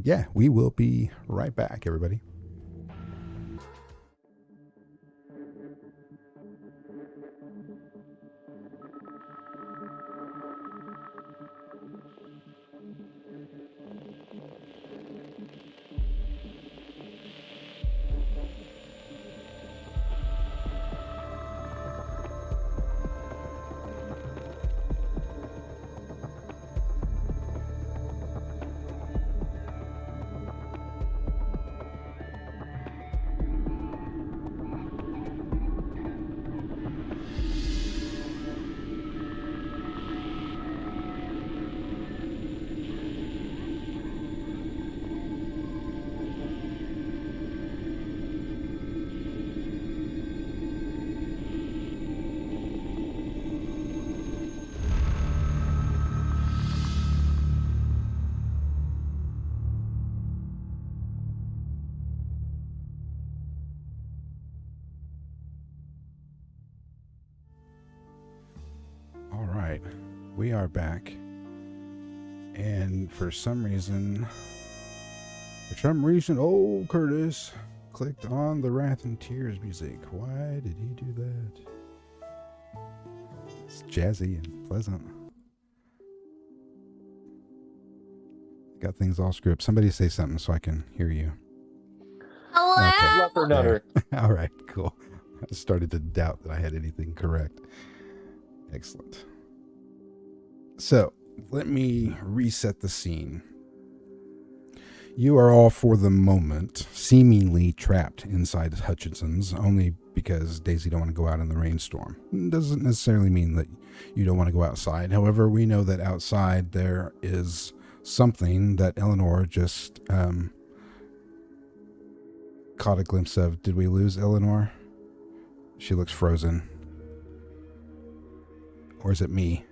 yeah, we will be right back, everybody. All right, we are back, and for some reason, old Curtis clicked on the Wrath and Tears music. Why did he do that? It's jazzy and pleasant. Got things all screwed up. Somebody say something so I can hear you. Hello? Fluffernutter. All right, cool. I started to doubt that I had anything correct. Excellent. So, let me reset the scene. You are all, for the moment, seemingly trapped inside Hutchinson's, only because Daisy don't want to go out in the rainstorm. It doesn't necessarily mean that you don't want to go outside. However, we know that outside there is something that Eleanor just caught a glimpse of. Did we lose Eleanor? She looks frozen. Or is it me?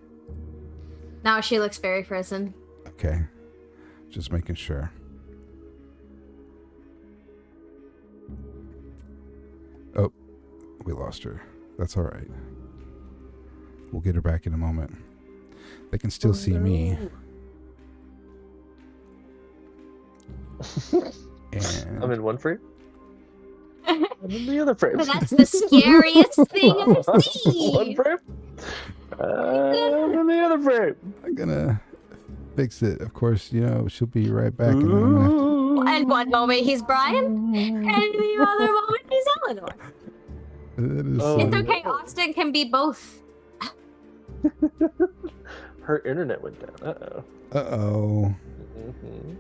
No, she looks very frozen. Okay. Just making sure. Oh, we lost her. That's all right. We'll get her back in a moment. They can still see me. And I'm in one frame. I'm in the other frame. But that's the scariest thing I've seen. One frame. I'm in the other frame. I'm gonna fix it. Of course, she'll be right back. And then I'm gonna have to... And one moment he's Brian, and the other moment he's Eleanor. It's okay. Austin can be both. Her internet went down. Uh-oh. Uh-oh. Mm-hmm.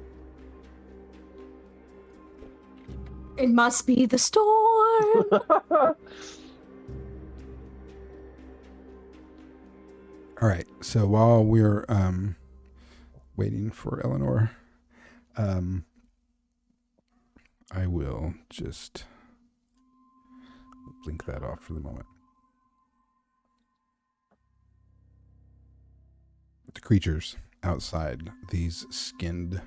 It must be the storm. All right. So while we're waiting for Eleanor, I will just blink that off for the moment. The creatures outside, these skinned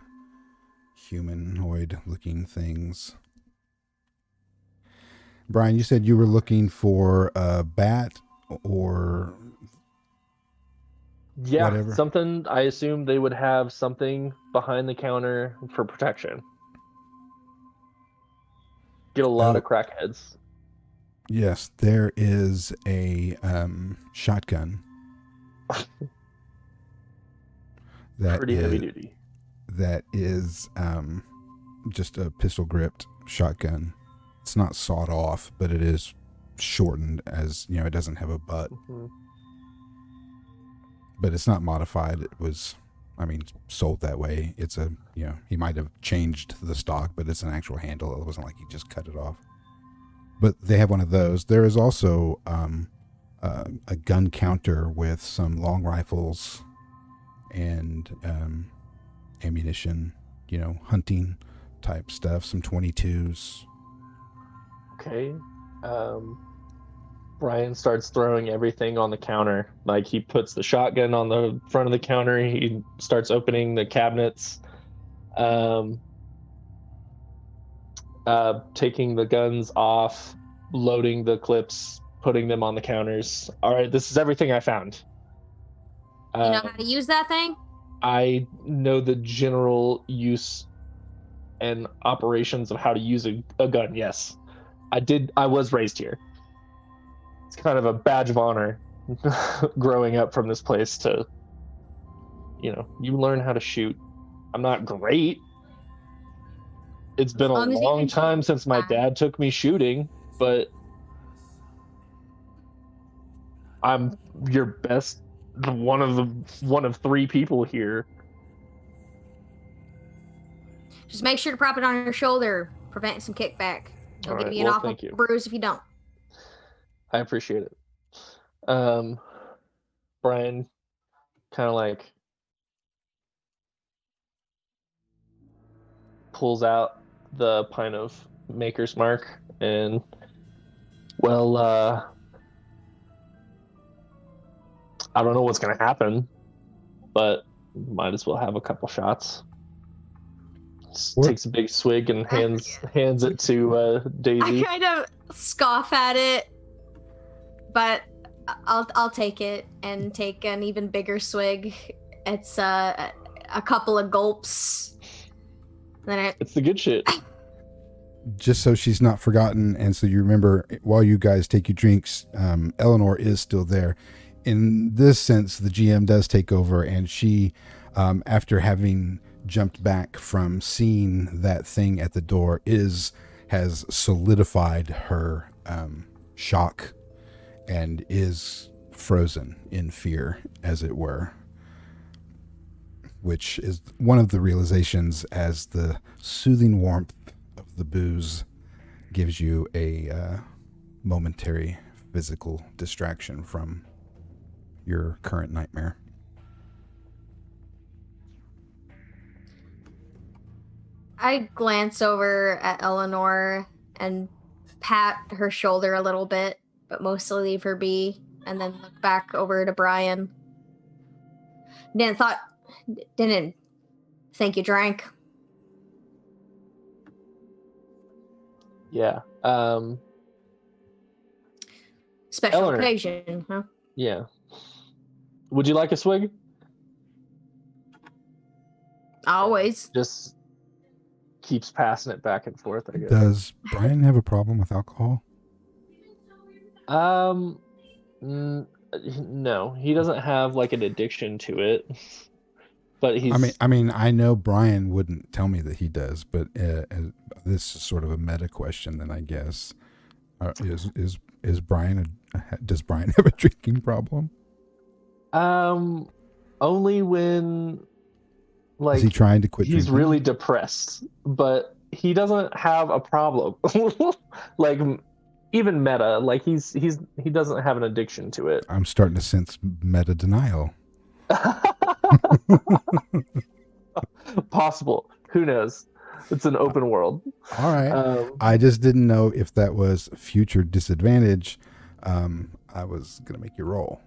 humanoid-looking things. Brian, you said you were looking for a bat or whatever. Something. I assume they would have something behind the counter for protection. Get a lot of crackheads. Yes, there is a shotgun. Pretty heavy duty. That is just a pistol gripped shotgun. It's not sawed off, but it is shortened, as it doesn't have a butt. Mm-hmm. But it's not modified. It was, sold that way. It's he might have changed the stock, but it's an actual handle. It wasn't like he just cut it off. But they have one of those. There is also a gun counter with some long rifles and ammunition, hunting type stuff, some 22s. Okay. Brian starts throwing everything on the counter. Like, he puts the shotgun on the front of the counter. He starts opening the cabinets, taking the guns off, loading the clips, putting them on the counters. All right, this is everything I found. You know how to use that thing? I know the general use and operations of how to use a gun, yes. I was raised here. It's kind of a badge of honor growing up from this place to, you learn how to shoot. I'm not great. It's been a long time since my dad took me shooting, but I'm your best, one of three people here. Just make sure to prop it on your shoulder, prevent some kickback. It'll give you an awful bruise if you don't. I appreciate it. Brian kind of pulls out the pint of Maker's Mark and, I don't know what's going to happen, but might as well have a couple shots. Takes a big swig and hands it to Daisy. I kind of scoff at it, but I'll take it and take an even bigger swig. It's a couple of gulps. Then it's the good shit. Just so she's not forgotten, and so you remember while you guys take your drinks, Eleanor is still there. In this sense, the GM does take over, and she, after having jumped back from seeing that thing at the door, has solidified her shock and is frozen in fear, as it were, which is one of the realizations as the soothing warmth of the booze gives you a momentary physical distraction from your current nightmare. I glance over at Eleanor and pat her shoulder a little bit, but mostly leave her be, and then look back over to Brian. Didn't Think you drank? Yeah. Special Eleanor. occasion, huh? Yeah. Would you like a swig? Always. Just keeps passing it back and forth, I guess. Does Brian have a problem with alcohol? No, he doesn't have like an addiction to it. But he's. I mean, I know Brian wouldn't tell me that he does, but this is sort of a meta question. Then I guess is Brian does Brian have a drinking problem? Only when, like, is he trying to quit? He's drinking? really depressed, but he doesn't have a problem. Like, even meta, like he doesn't have an addiction to it. I'm starting to sense meta denial. Possible. Who knows? It's an open world. All right. I just didn't know if that was future disadvantage. I was gonna make you roll,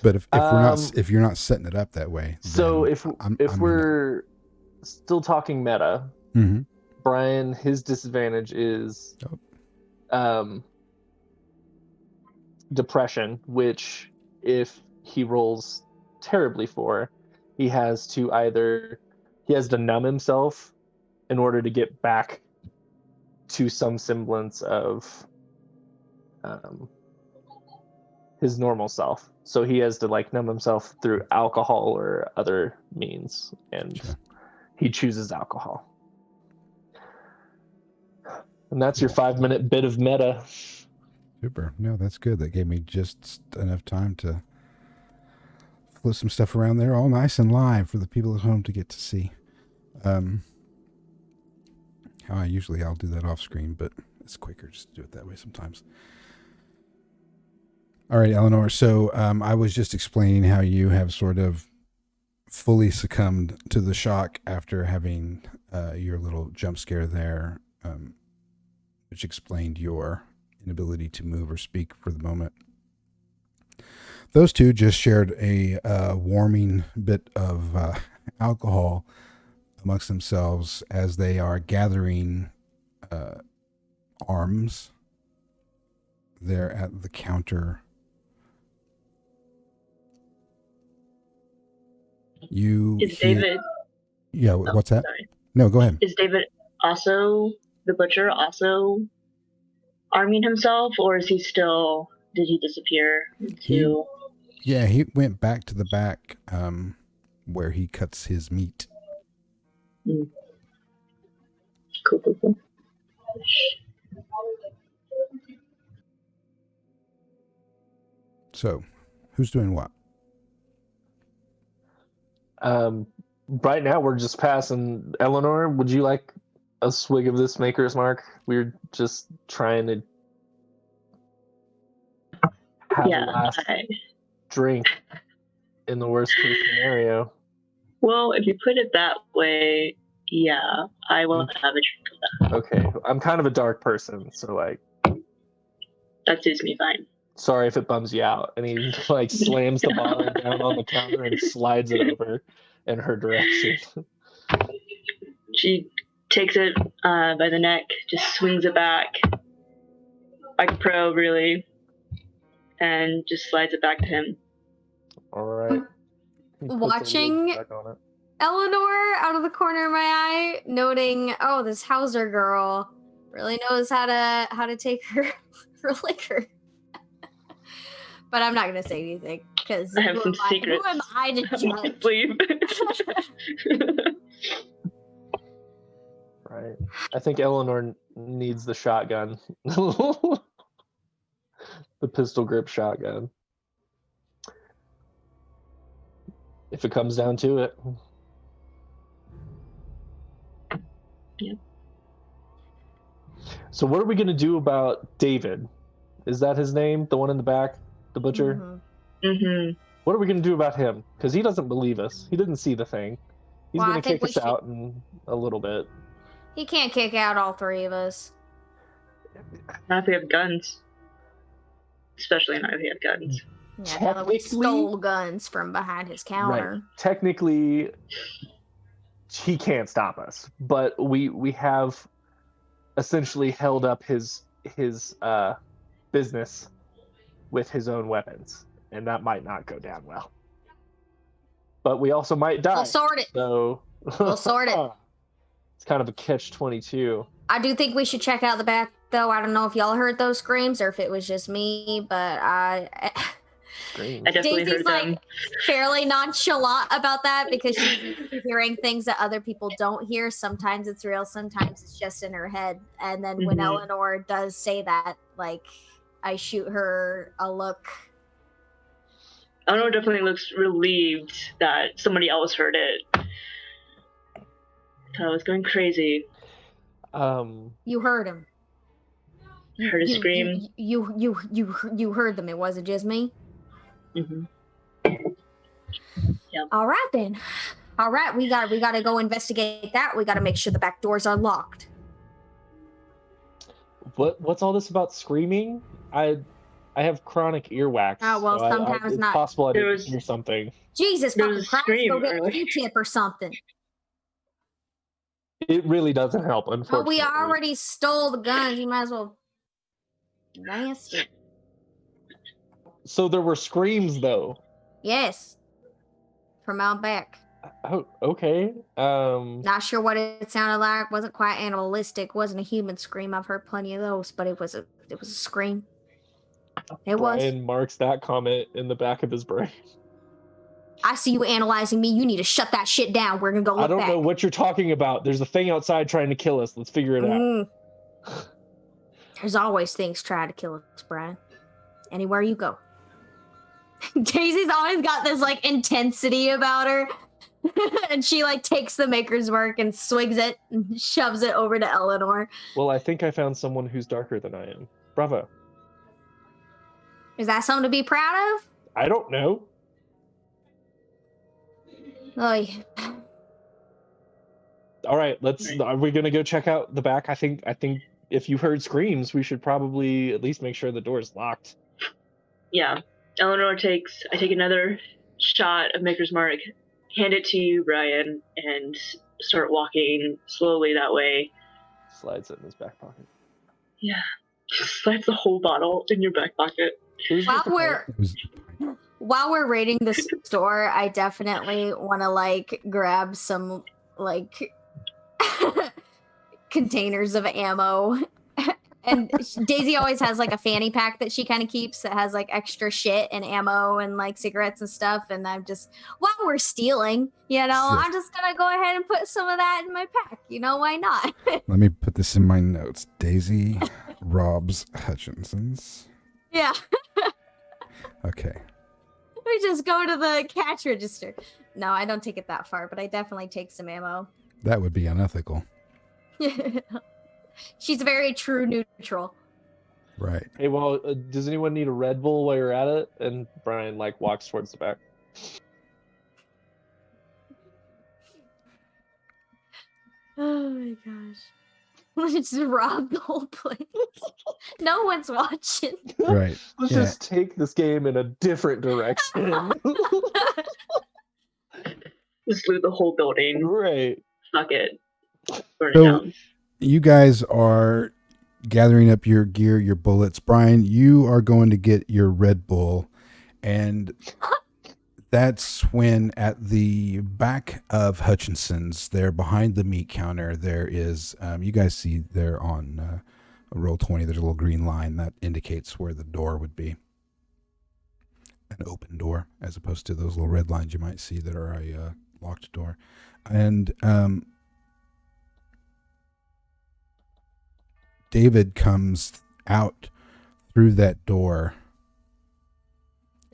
but if you're not setting it up that way, so if we're still talking meta, mm-hmm. Brian, his disadvantage is depression, which if he rolls terribly for, he has to numb himself in order to get back to some semblance of his normal self. So he has to like numb himself through alcohol or other means, and he chooses alcohol. And that's your 5-minute bit of meta. Super. No, that's good. That gave me just enough time to flip some stuff around there, all nice and live for the people at home to get to see. How I'll do that off screen, but it's quicker just to do it that way sometimes. All right, Eleanor. So I was just explaining how you have sort of fully succumbed to the shock after having your little jump scare there, which explained your inability to move or speak for the moment. Those two just shared a warming bit of alcohol amongst themselves as they are gathering arms there at the counter. David? Yeah, what's that? Sorry. No, go ahead. Is David also, the butcher, also arming himself, or is he still, did he disappear into... He went back to the back where he cuts his meat. Cool. So, who's doing what? Right now we're just passing. Eleanor, would you like a swig of this Maker's Mark? We're just trying to have the last drink in the worst case scenario. Well, if you put it that way, yeah, I will have a drink of that. Okay, I'm kind of a dark person, so like that suits me fine. Sorry if it bums you out. And he like slams the bottle down on the counter and slides it over in her direction. She takes it by the neck, just swings it back, like a pro, really, and just slides it back to him. All right. Watching Eleanor out of the corner of my eye, noting, oh, this Hauser girl really knows how to take her liquor. But I'm not going to say anything because I have some secrets. Who am I to judge? Leave. Right. I think Eleanor needs the shotgun. The pistol grip shotgun. If it comes down to it. Yeah. So what are we going to do about David? Is that his name? The one in the back? The butcher? Mm-hmm. What are we going to do about him? Because he doesn't believe us. He didn't see the thing. He's going to kick us out in a little bit. He can't kick out all three of us. Not if we have guns. Especially not if we have guns. Yeah, now that we stole guns from behind his counter. Right. Technically, he can't stop us. But we have essentially held up his business with his own weapons, and that might not go down well. But we also might die. We'll sort it. So We'll sort it. It's kind of a catch-22. I do think we should check out the back, though. I don't know if y'all heard those screams or if it was just me, but Screams. I definitely Daisy's heard them. like fairly nonchalant about that because she's hearing things that other people don't hear. Sometimes it's real, sometimes it's just in her head. And then when Mhm. Eleanor does say that, like, I shoot her a look. Eleanor definitely looks relieved that somebody else heard it. So I was going crazy. You heard him. Heard a scream. You heard them. It wasn't just me. Mm-hmm. All right then. All right, we got to go investigate that. We got to make sure the back doors are locked. What's all this about screaming? I have chronic earwax. Oh, well, so sometimes it's not. possible I There didn't was- hear something. Jesus There fucking was a Christ, scream go get a earlier. Q-tip or something. It really doesn't help, But unfortunately. we already stole the guns. You might as well. Nasty. So there were screams, though. Yes. From out back. Oh, okay. Not sure what it sounded like. Wasn't quite animalistic. Wasn't a human scream. I've heard plenty of those, but it was a scream. It was. Brian marks that comment in the back of his brain. I see you analyzing me. You need to shut that shit down. We're gonna go look I don't back. know what you're talking about. There's a thing outside trying to kill us. Let's figure it out. Mm. There's always things trying to kill us, Brian. Anywhere you go. Daisy's always got this like intensity about her. And she like takes the maker's mark and swigs it and shoves it over to Eleanor. Well, I think I found someone who's darker than I am. Bravo. Is that something to be proud of? I don't know. Oy. All right, are we gonna go check out the back? I think if you heard screams, we should probably at least make sure the door's locked. Yeah. Eleanor I take another shot of Maker's Mark, hand it to you, Brian, and start walking slowly that way. Slides it in his back pocket. Yeah. Just slides the whole bottle in your back pocket. While we're raiding the store, I definitely want to like grab some like containers of ammo. And Daisy always has like a fanny pack that she kind of keeps that has like extra shit and ammo and like cigarettes and stuff. And I'm just, while we're stealing, I'm just gonna go ahead and put some of that in my pack. Why not? Let me put this in my notes. Daisy robs Hutchinson's. Yeah. Okay. We just go to the cash register. No, I don't take it that far, but I definitely take some ammo. That would be unethical. She's very true neutral. Right. Hey, well, does anyone need a Red Bull while you're at it? And Brian walks towards the back. Oh my gosh. Let's just rob the whole place. No one's watching. Right. Let's Yeah. just take this game in a different direction. Just loot the whole building. Right. Fuck it. Burn it So- down. You guys are gathering up your gear, your bullets. Brian, you are going to get your Red Bull. And that's when at the back of Hutchinson's, there behind the meat counter, there is, you guys see there on roll 20, there's a little green line that indicates where the door would be. An open door, as opposed to those little red lines you might see that are a locked door. And David comes out through that door,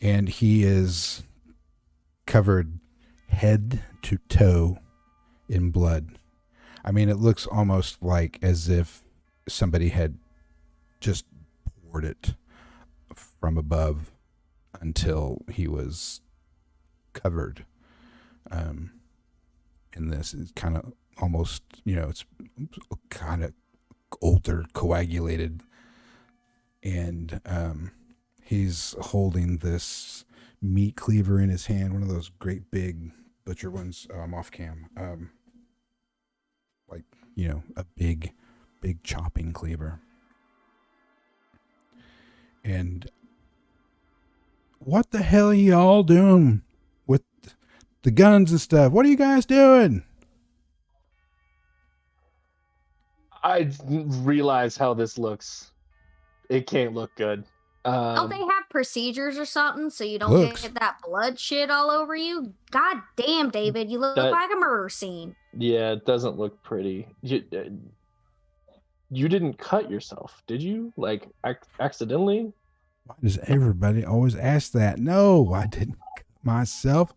and he is covered head to toe in blood. I mean, it looks almost like as if somebody had just poured it from above until he was covered in this. It's kind of almost, it's kind of older, coagulated, and he's holding this meat cleaver in his hand, one of those great big butcher ones. I'm off cam. like, a big chopping cleaver. And what the hell are y'all doing with the guns and stuff? What are you guys doing? I realize how this looks. It can't look good. Don't they have procedures or something so you don't Looks. get that blood shit all over you? God damn, David, you look like a murder scene. Yeah, it doesn't look pretty. You didn't cut yourself, did you? Like accidentally? Why does everybody always ask that? No, I didn't cut myself.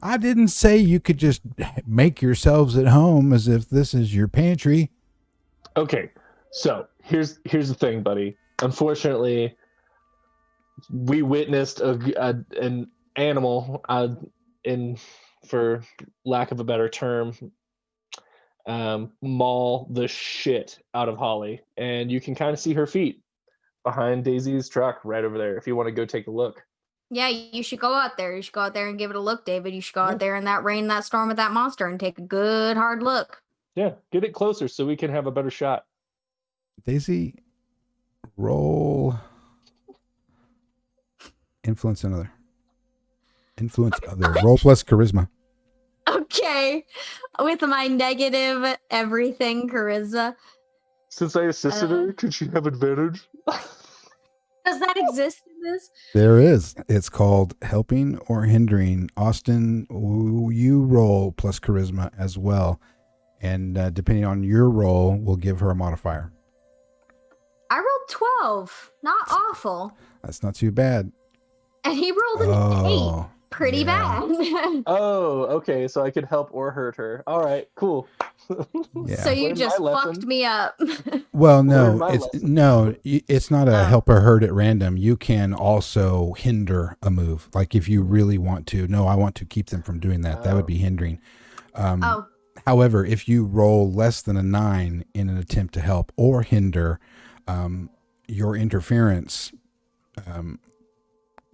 I didn't say you could just make yourselves at home as if this is your pantry. Okay, so here's the thing, buddy. Unfortunately, we witnessed an animal, for lack of a better term, maul the shit out of Holly, and you can kind of see her feet behind Daisy's truck right over there. If you want to go take a look. Yeah, you should go out there. You should go out there and give it a look, David. You should go out there in that rain, that storm with that monster and take a good hard look. Yeah, get it closer so we can have a better shot. Daisy, roll influence other. Roll plus charisma. Okay. With my negative everything charisma. Since I assisted her, could she have advantage? Does that exist in this? There is. It's called helping or hindering. Austin, you roll plus charisma as well. And depending on your roll, we'll give her a modifier. I rolled 12. Not awful. That's not too bad. And he rolled an 8. Pretty bad. Oh, okay. So I could help or hurt her. All right, cool. Yeah. So you just fucked me up. Well, it's not a help or hurt at random. You can also hinder a move. Like if you really want to, I want to keep them from doing that. That would be hindering. However, if you roll less than a 9 in an attempt to help or hinder, your interference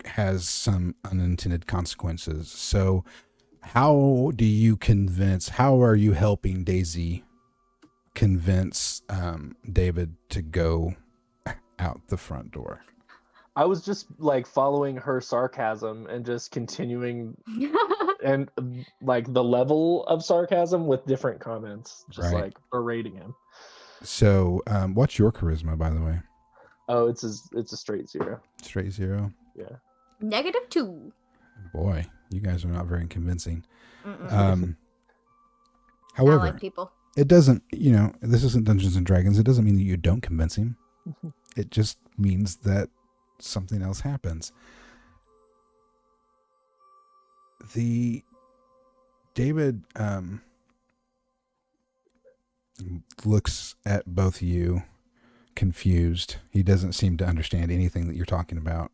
has some unintended consequences. So how are you helping Daisy convince David to go out the front door? I was just like following her sarcasm and just continuing and like the level of sarcasm with different comments, just like berating him. So what's your charisma, by the way? Oh, it's a straight 0. Straight 0? Yeah. -2. Boy, you guys are not very convincing. However, I like people. It doesn't, this isn't Dungeons and Dragons. It doesn't mean that you don't convince him. It just means that something else happens. David looks at both of you confused. He doesn't seem to understand anything that you're talking about.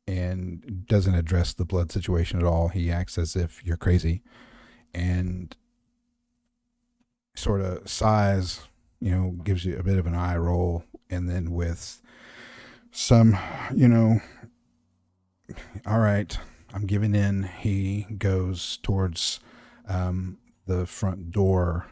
And doesn't address the blood situation at all. He acts as if you're crazy and sort of sighs, gives you a bit of an eye roll, and then with some, all right, I'm giving in, he goes towards the front door.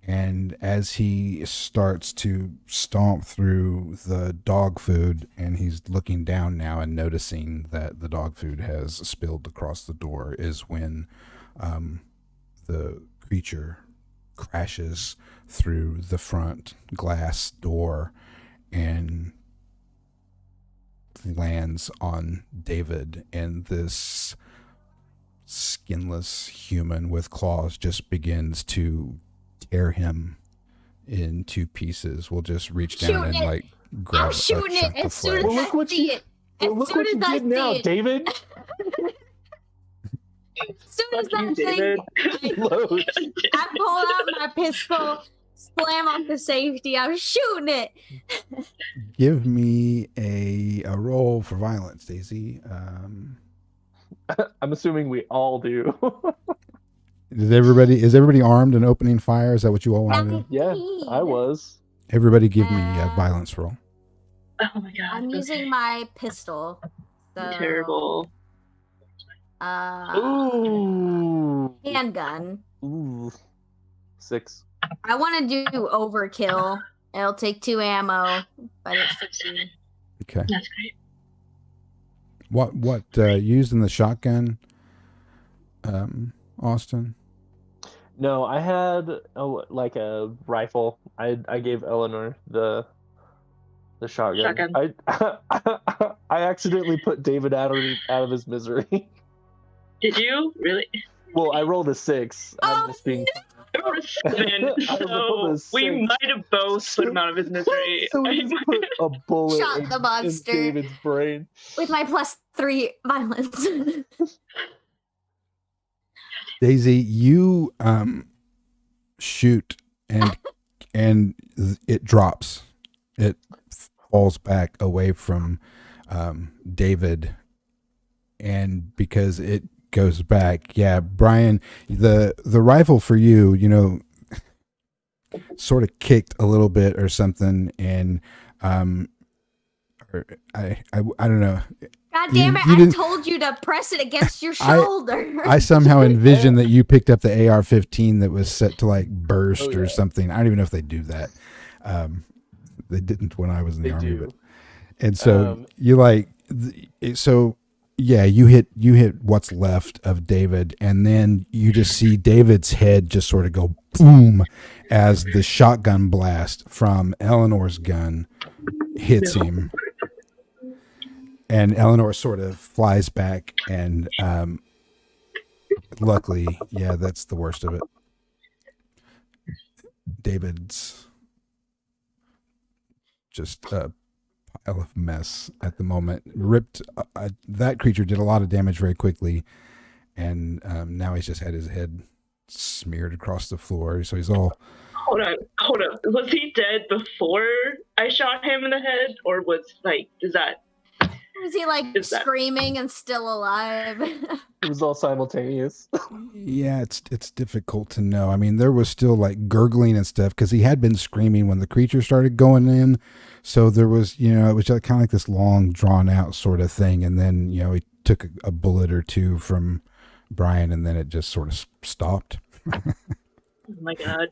And as he starts to stomp through the dog food, and he's looking down now and noticing that the dog food has spilled across the door, is when the creature crashes through the front glass door and lands on David, and this skinless human with claws just begins to tear him in 2 pieces. We'll just reach down and like grab I'm shooting it as soon as I see it. Look what you did now, David. As soon as I see it, I pull out my pistol, slam off the safety. I'm shooting it. Give me a roll for violence, Daisy. I'm assuming we all do. Is everybody armed and opening fire? Is that what you all want to do? Yeah, I was. Everybody give me a violence roll. Oh my god. I'm using my pistol. So... Terrible. Ooh. Handgun. Ooh. 6. I want to do overkill. It'll take 2 ammo, but it's 15. Okay. That's great. What using the shotgun, Austin? No, I had a rifle. I gave Eleanor the shotgun. I accidentally put David out of his misery. Did you really? Well, I rolled a 6. I'm just being. I rolled a 7, so we might have both put him out of his misery. So we just put a bullet Shot the monster. in David's brain. With my +3 violence. Daisy, you shoot and it drops. It falls back away from David, and because it goes back, yeah, Brian, the rifle for you, sort of kicked a little bit or something, and or I don't know. God damn it! I told you to press it against your shoulder. I somehow envisioned that you picked up the AR-15 that was set to like burst or something. I don't even know if they do that. They didn't when I was in the army, but and so you you hit what's left of David, and then you just see David's head just sort of go boom as the shotgun blast from Eleanor's gun hits him. And Eleanor sort of flies back, and luckily, yeah, that's the worst of it. David's just a pile of mess at the moment. Ripped. That creature did a lot of damage very quickly, and now he's just had his head smeared across the floor. So he's all. Hold on. Was he dead before I shot him in the head, or was Was he screaming and still alive? It was all simultaneous. Yeah, it's difficult to know. I mean, there was still like gurgling and stuff because he had been screaming when the creature started going in. So there was, it was just kind of like this long, drawn out sort of thing. And then, he took a bullet or two from Brian, and then it just sort of stopped. Oh my God.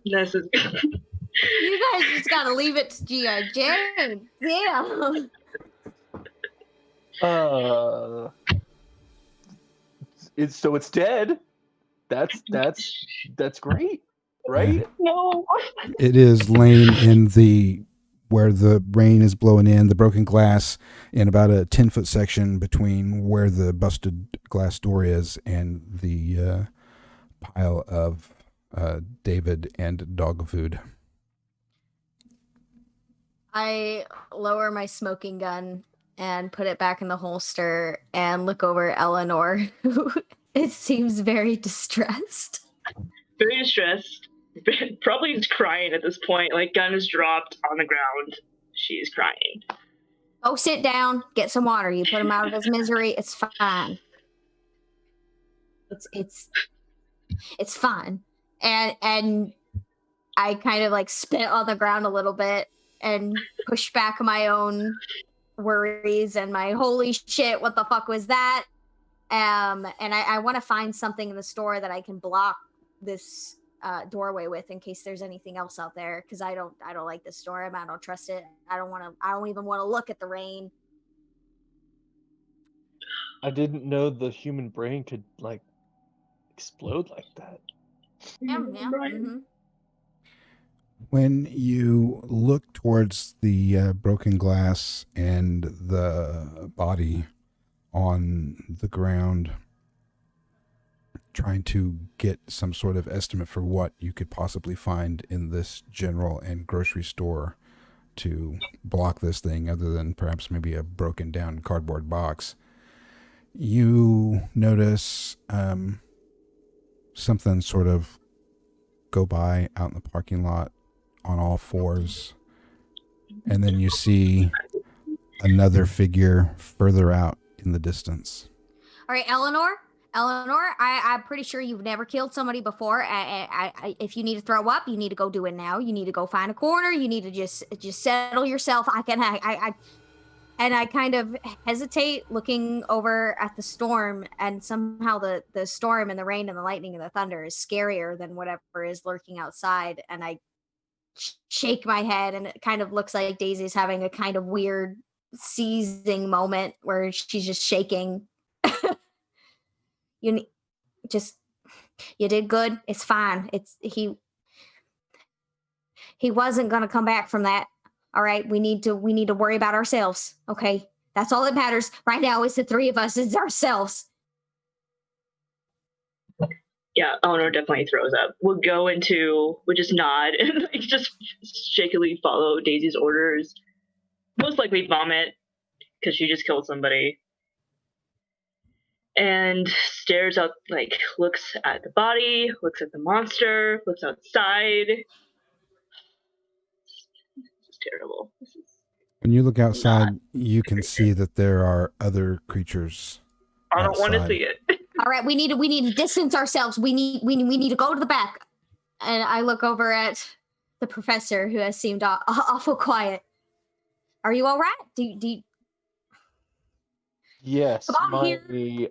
This is. You guys just gotta leave it to G.I. Jane. Damn. It's dead. That's great, right? No. It is laying in where the rain is blowing in, the broken glass in about a 10-foot section between where the busted glass door is and the pile of David and dog food. I lower my smoking gun and put it back in the holster and look over at Eleanor, who it seems very distressed. Very distressed. Probably is crying at this point. Like, gun is dropped on the ground. She's crying. Oh, sit down. Get some water. You put him out of his misery. It's fine. It's fine. And I kind of like spit on the ground a little bit and push back my own worries and my holy shit, what the fuck was that? And I want to find something in the store that I can block this doorway with in case there's anything else out there, because I don't like this store. I don't trust it. I don't even want to look at the rain. I didn't know the human brain could like explode like that. Yeah. Mm-hmm. When you look towards the broken glass and the body on the ground, trying to get some sort of estimate for what you could possibly find in this general and grocery store to block this thing, other than perhaps maybe a broken down cardboard box, you notice something sort of go by out in the parking lot on all fours, and then you see another figure further out in the distance. All right, Eleanor, I'm pretty sure you've never killed somebody before. If you need to throw up, you need to go do it now. You need to go find a corner. You need to just settle yourself. And I kind of hesitate looking over at the storm, and somehow the storm and the rain and the lightning and the thunder is scarier than whatever is lurking outside. And I shake my head, and it kind of looks like Daisy's having a kind of weird seizing moment where she's just shaking. You just, you did good. It's fine. He wasn't going to come back from that. All right, we need to worry about ourselves. Okay, that's all that matters right now. Is the three of us. It's ourselves. Yeah, Eleanor definitely throws up. We'll just nod and like just shakily follow Daisy's orders. Most likely vomit because she just killed somebody. And stares out, like looks at the body, looks at the monster, looks outside. This is terrible. When you look outside, you can see that there are other creatures. I don't want to see it. All right, we need to distance ourselves. We need to go to the back. And I look over at the professor, who has seemed awful quiet. Are you all right? Do you Yes. come on here?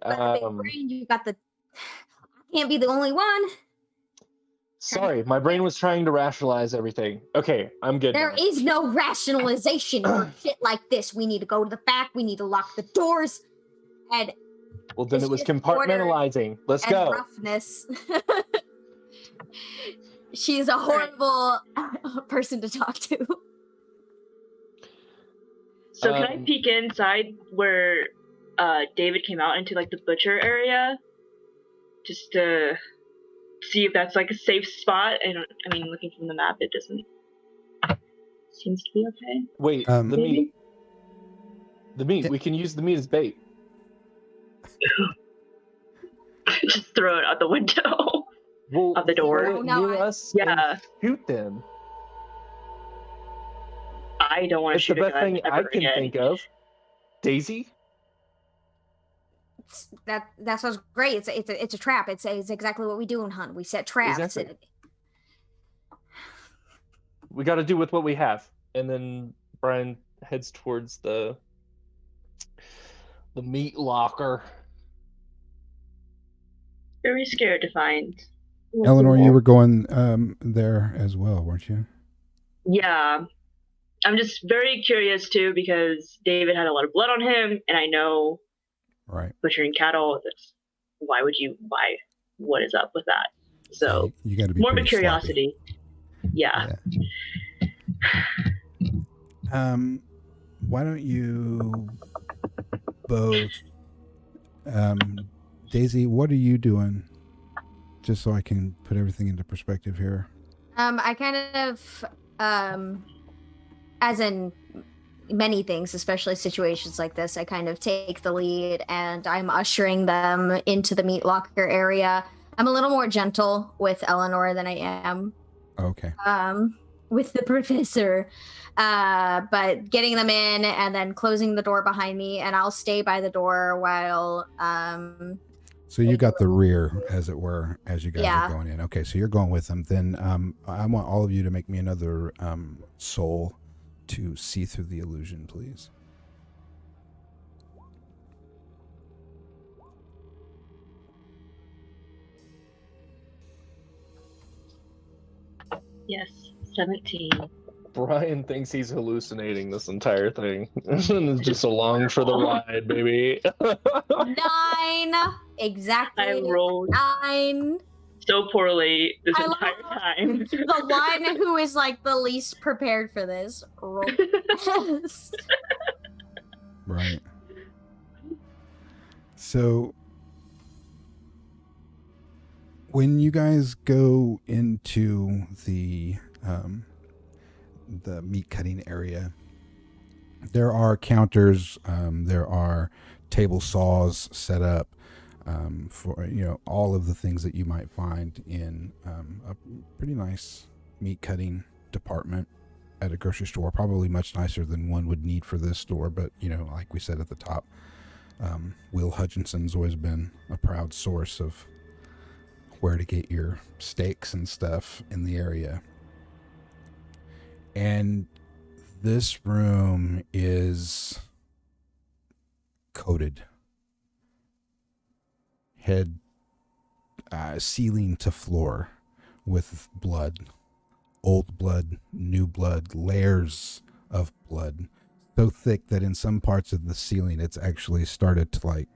My, Brain, you got the. I can't be the only one. sorry, my brain was trying to rationalize everything. Okay, I'm good. There is no rationalization for shit like this. We need to go to the back. We need to lock the doors. And well, then it was compartmentalizing. Let's go. Roughness. She's a horrible person to talk to. So can I peek inside where David came out into like the butcher area? Just to see if that's like a safe spot. I mean, looking from the map, it doesn't. Seems to be okay. Wait, the meat. The meat. We can use the meat as bait. Just throw it out the window. Well, out the door. Throw it near us. Yeah. Shoot them. I don't want to shoot the best thing I can think of. Daisy. That sounds great. It's a trap. It's exactly what we do in Hunt. We set traps. Exactly. We got to do with what we have, and then Brian heads towards the meat locker. Very scared to find. Eleanor, you were going there as well, weren't you? Yeah. I'm just very curious too, because David had a lot of blood on him, and I know butchering cattle, why what is up with that? So you got to be morbid curiosity. Yeah. Why don't you both, Daisy, what are you doing? Just so I can put everything into perspective here. I kind of, as in many things, especially situations like this, I kind of take the lead, and I'm ushering them into the meat locker area. I'm a little more gentle with Eleanor than I am with the professor, but getting them in and then closing the door behind me, and I'll stay by the door while so you got the rear, as it were, as you guys are going in. Okay, so you're going with them. Then I want all of you to make me another soul to see through the illusion, please. Yes, 17. Brian thinks he's hallucinating this entire thing. It's just along for the ride, baby. 9. Exactly. I rolled 9. So poorly this entire time. The one who is like the least prepared for this. Right. So when you guys go into the meat cutting area, there are counters, there are table saws set up for all of the things that you might find in a pretty nice meat cutting department at a grocery store. Probably much nicer than one would need for this store, but like we said at the top, Will Hutchinson's always been a proud source of where to get your steaks and stuff in the area. And this room is coated, head, ceiling to floor with blood, old blood, new blood, layers of blood, so thick that in some parts of the ceiling it's actually started to like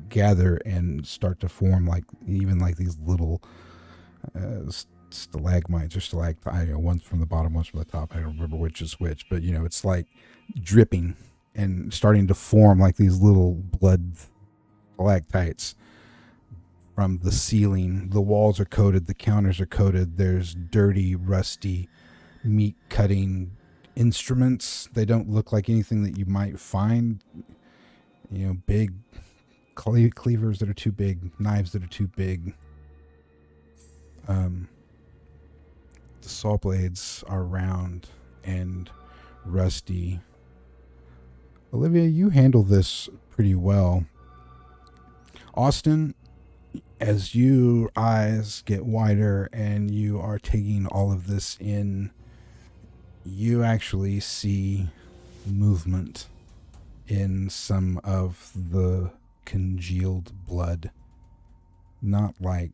gather and start to form like even like these little stalagmites or stalactites. One's from the bottom, one's from the top. I don't remember which is which, but it's like dripping and starting to form like these little blood stalactites from the ceiling. The walls are coated, the counters are coated. There's dirty, rusty meat cutting instruments. They don't look like anything that you might find. Big cleavers that are too big, knives that are too big. The saw blades are round and rusty. Olivia, you handle this pretty well. Austin, as your eyes get wider and you are taking all of this in, you actually see movement in some of the congealed blood. Not like,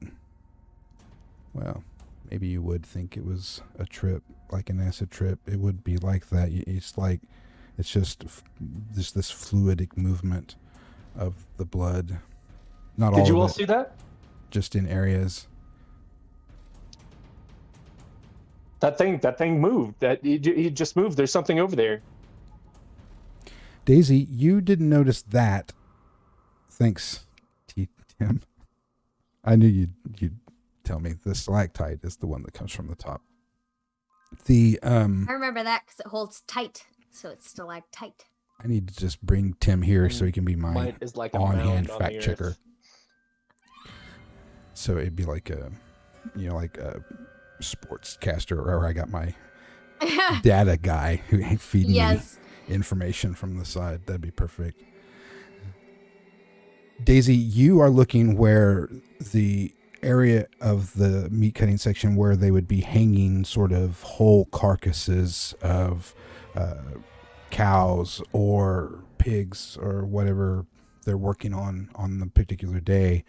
well, maybe you would think it was a trip, like an acid trip. It would be like that. It's just this fluidic movement of the blood. Not all of it. Did you all see that? Just in areas. That thing moved. It just moved. There's something over there. Daisy, you didn't notice that. Thanks, Tim. I knew you'd tell me. The stalactite is the one that comes from the top. I remember that because it holds tight, so it's stalactite. I need to just bring Tim here so he can be my Mine is like on-hand on fact checker. So it'd be like a sportscaster, or I got my data guy who feeding me information from the side. That'd be perfect. Daisy, you are looking where the area of the meat cutting section where they would be hanging sort of whole carcasses of cows or pigs or whatever they're working on the particular day.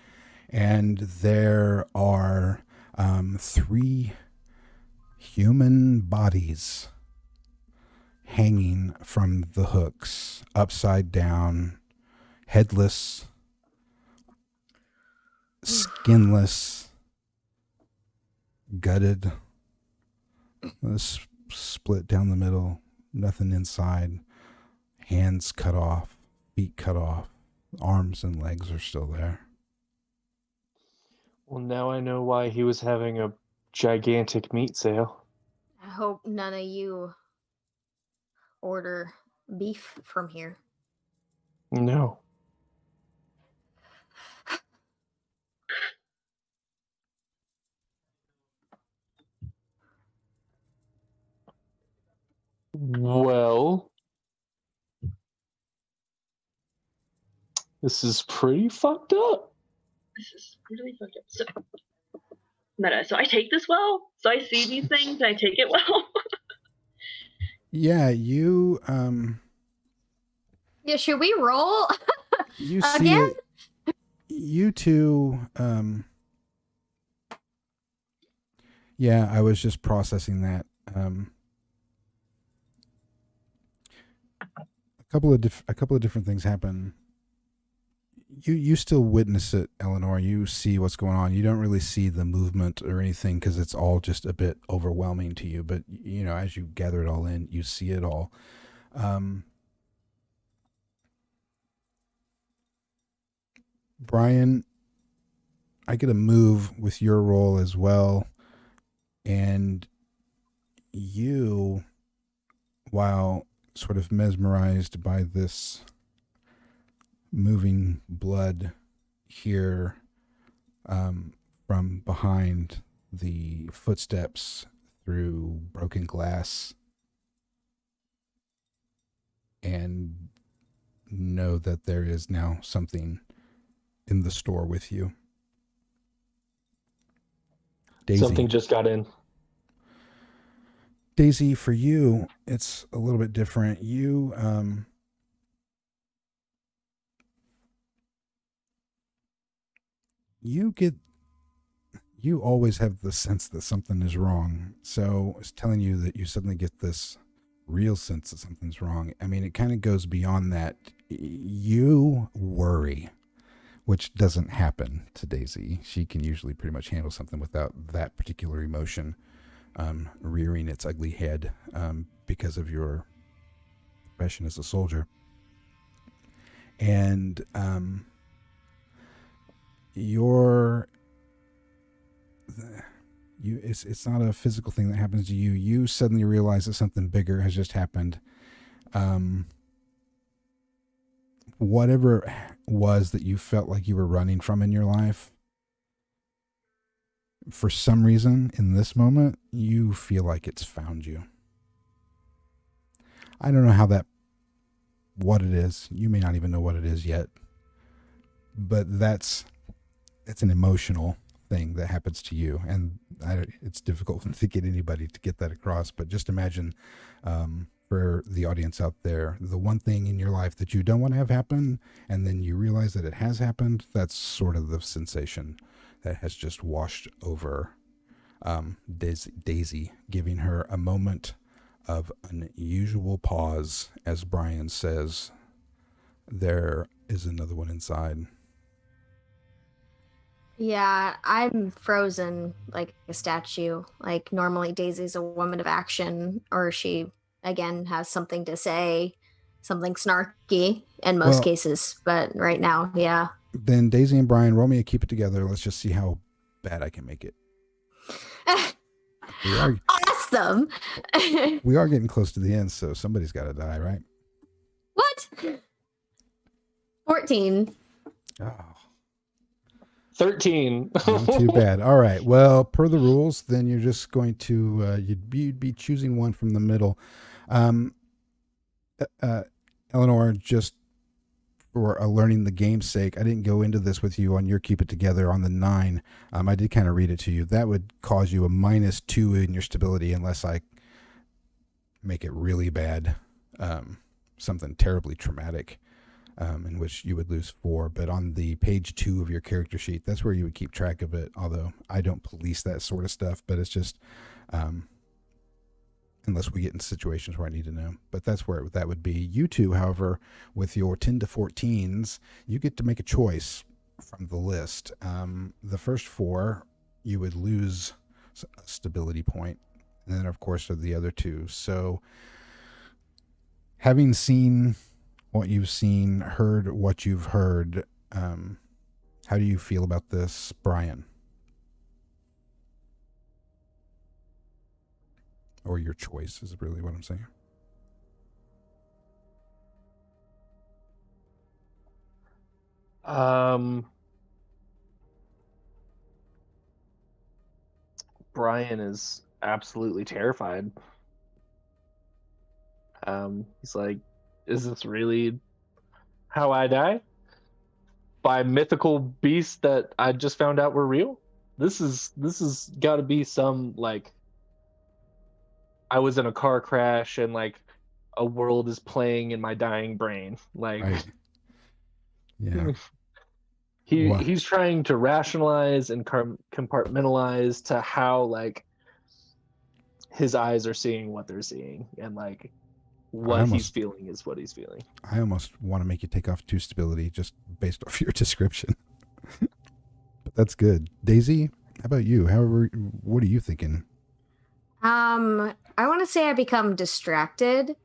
And there are 3 human bodies hanging from the hooks, upside down, headless, skinless, gutted, split down the middle, nothing inside, hands cut off, feet cut off, arms and legs are still there. Well, now I know why he was having a gigantic meat sale. I hope none of you order beef from here. No. Well, this is pretty fucked up. This is really fucked up. So, meta. So I take this well. So I see these things and I take it well. Yeah, you Yeah, should we roll? you see Again? it, you two yeah, I was just processing that. A couple of different things happen. You still witness it, Eleanor. You see what's going on. You don't really see the movement or anything because it's all just a bit overwhelming to you. But, as you gather it all in, you see it all. Brian, I get a move with your role as well. And you, while sort of mesmerized by this moving blood here from behind the footsteps through broken glass, and know that there is now something in the store with you. Daisy. Something just got in. Daisy, for you, it's a little bit different. You you always have the sense that something is wrong. So it's telling you that you suddenly get this real sense that something's wrong. I mean, it kind of goes beyond that. You worry, which doesn't happen to Daisy. She can usually pretty much handle something without that particular emotion rearing its ugly head because of your profession as a soldier. And it's not a physical thing that happens to you. You suddenly realize that something bigger has just happened. Whatever it was that you felt like you were running from in your life, for some reason in this moment, you feel like it's found you. I don't know what it is. You may not even know what it is yet, but it's an emotional thing that happens to you, and it's difficult to get anybody to get that across. But just imagine, for the audience out there, the one thing in your life that you don't want to have happen, and then you realize that it has happened. That's sort of the sensation that has just washed over Daisy, giving her a moment of unusual pause as Brian says, "There is another one inside." Yeah, I'm frozen like a statue. Like normally Daisy's a woman of action, or she again has something to say, something snarky in most cases. But right now, yeah. Then Daisy and Brian, roll me a keep it together. Let's just see how bad I can make it. Awesome. We are getting close to the end, so somebody's got to die, right? What? 14. Oh. 13. Not too bad. All right. Well, per the rules, then you're just going to you'd be choosing one from the middle. Eleanor, just for learning the game's sake, I didn't go into this with you on your keep it together on the 9. I did kind of read it to you. That would cause you a -2 in your stability unless I make it really bad, something terribly traumatic, in which you would lose 4. But on the page 2 of your character sheet, that's where you would keep track of it. Although I don't police that sort of stuff, but it's just unless we get in situations where I need to know. But that's where that would be. You two, however, with your 10 to 14s, you get to make a choice from the list. The first 4, you would lose a stability point. And then, of course, are the other 2. So having seen what you've seen, heard what you've heard, how do you feel about this, Brian? Or your choice is really what I'm saying. Brian is absolutely terrified. He's like, is this really how I die? By mythical beasts that I just found out were real? This is got to be some, like, I was in a car crash and like a world is playing in my dying brain. Like, right. Yeah. He's trying to rationalize and compartmentalize to how, like, his eyes are seeing what they're seeing, and like what he's feeling is what he's feeling. I almost want to make you take off 2 stability just based off your description. But that's good. Daisy, how about you? What are you thinking? I want to say I become distracted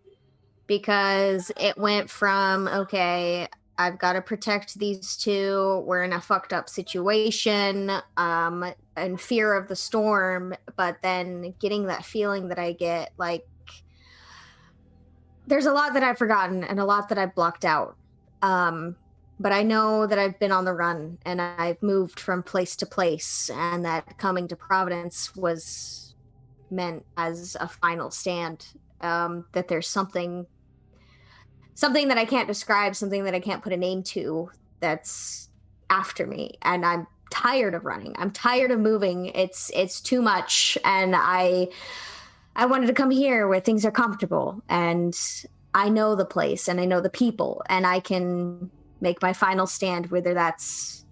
because it went from, okay, I've got to protect these 2. We're in a fucked up situation, and fear of the storm, but then getting that feeling that I get, like, there's a lot that I've forgotten and a lot that I've blocked out. But I know that I've been on the run and I've moved from place to place, and that coming to Providence was meant as a final stand. That there's something that I can't describe, something that I can't put a name to, that's after me, and I'm tired of running. I'm tired of moving. It's too much, and I wanted to come here where things are comfortable, and I know the place, and I know the people, and I can make my final stand, whether that's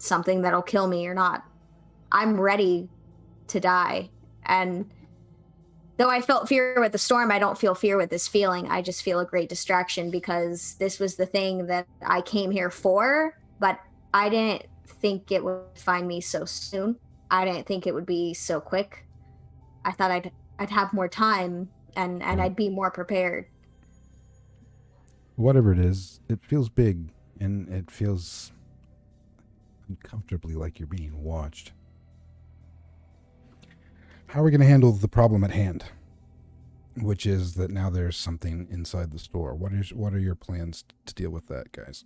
something that'll kill me or not. I'm ready to die. And though I felt fear with the storm, I don't feel fear with this feeling. I just feel a great distraction because this was the thing that I came here for, but I didn't think it would find me so soon. I didn't think it would be so quick. I thought I'd have more time and I'd be more prepared. Whatever it is, it feels big and it feels uncomfortably like you're being watched. How are we going to handle the problem at hand? Which is that now there's something inside the store. What are your plans to deal with that, guys?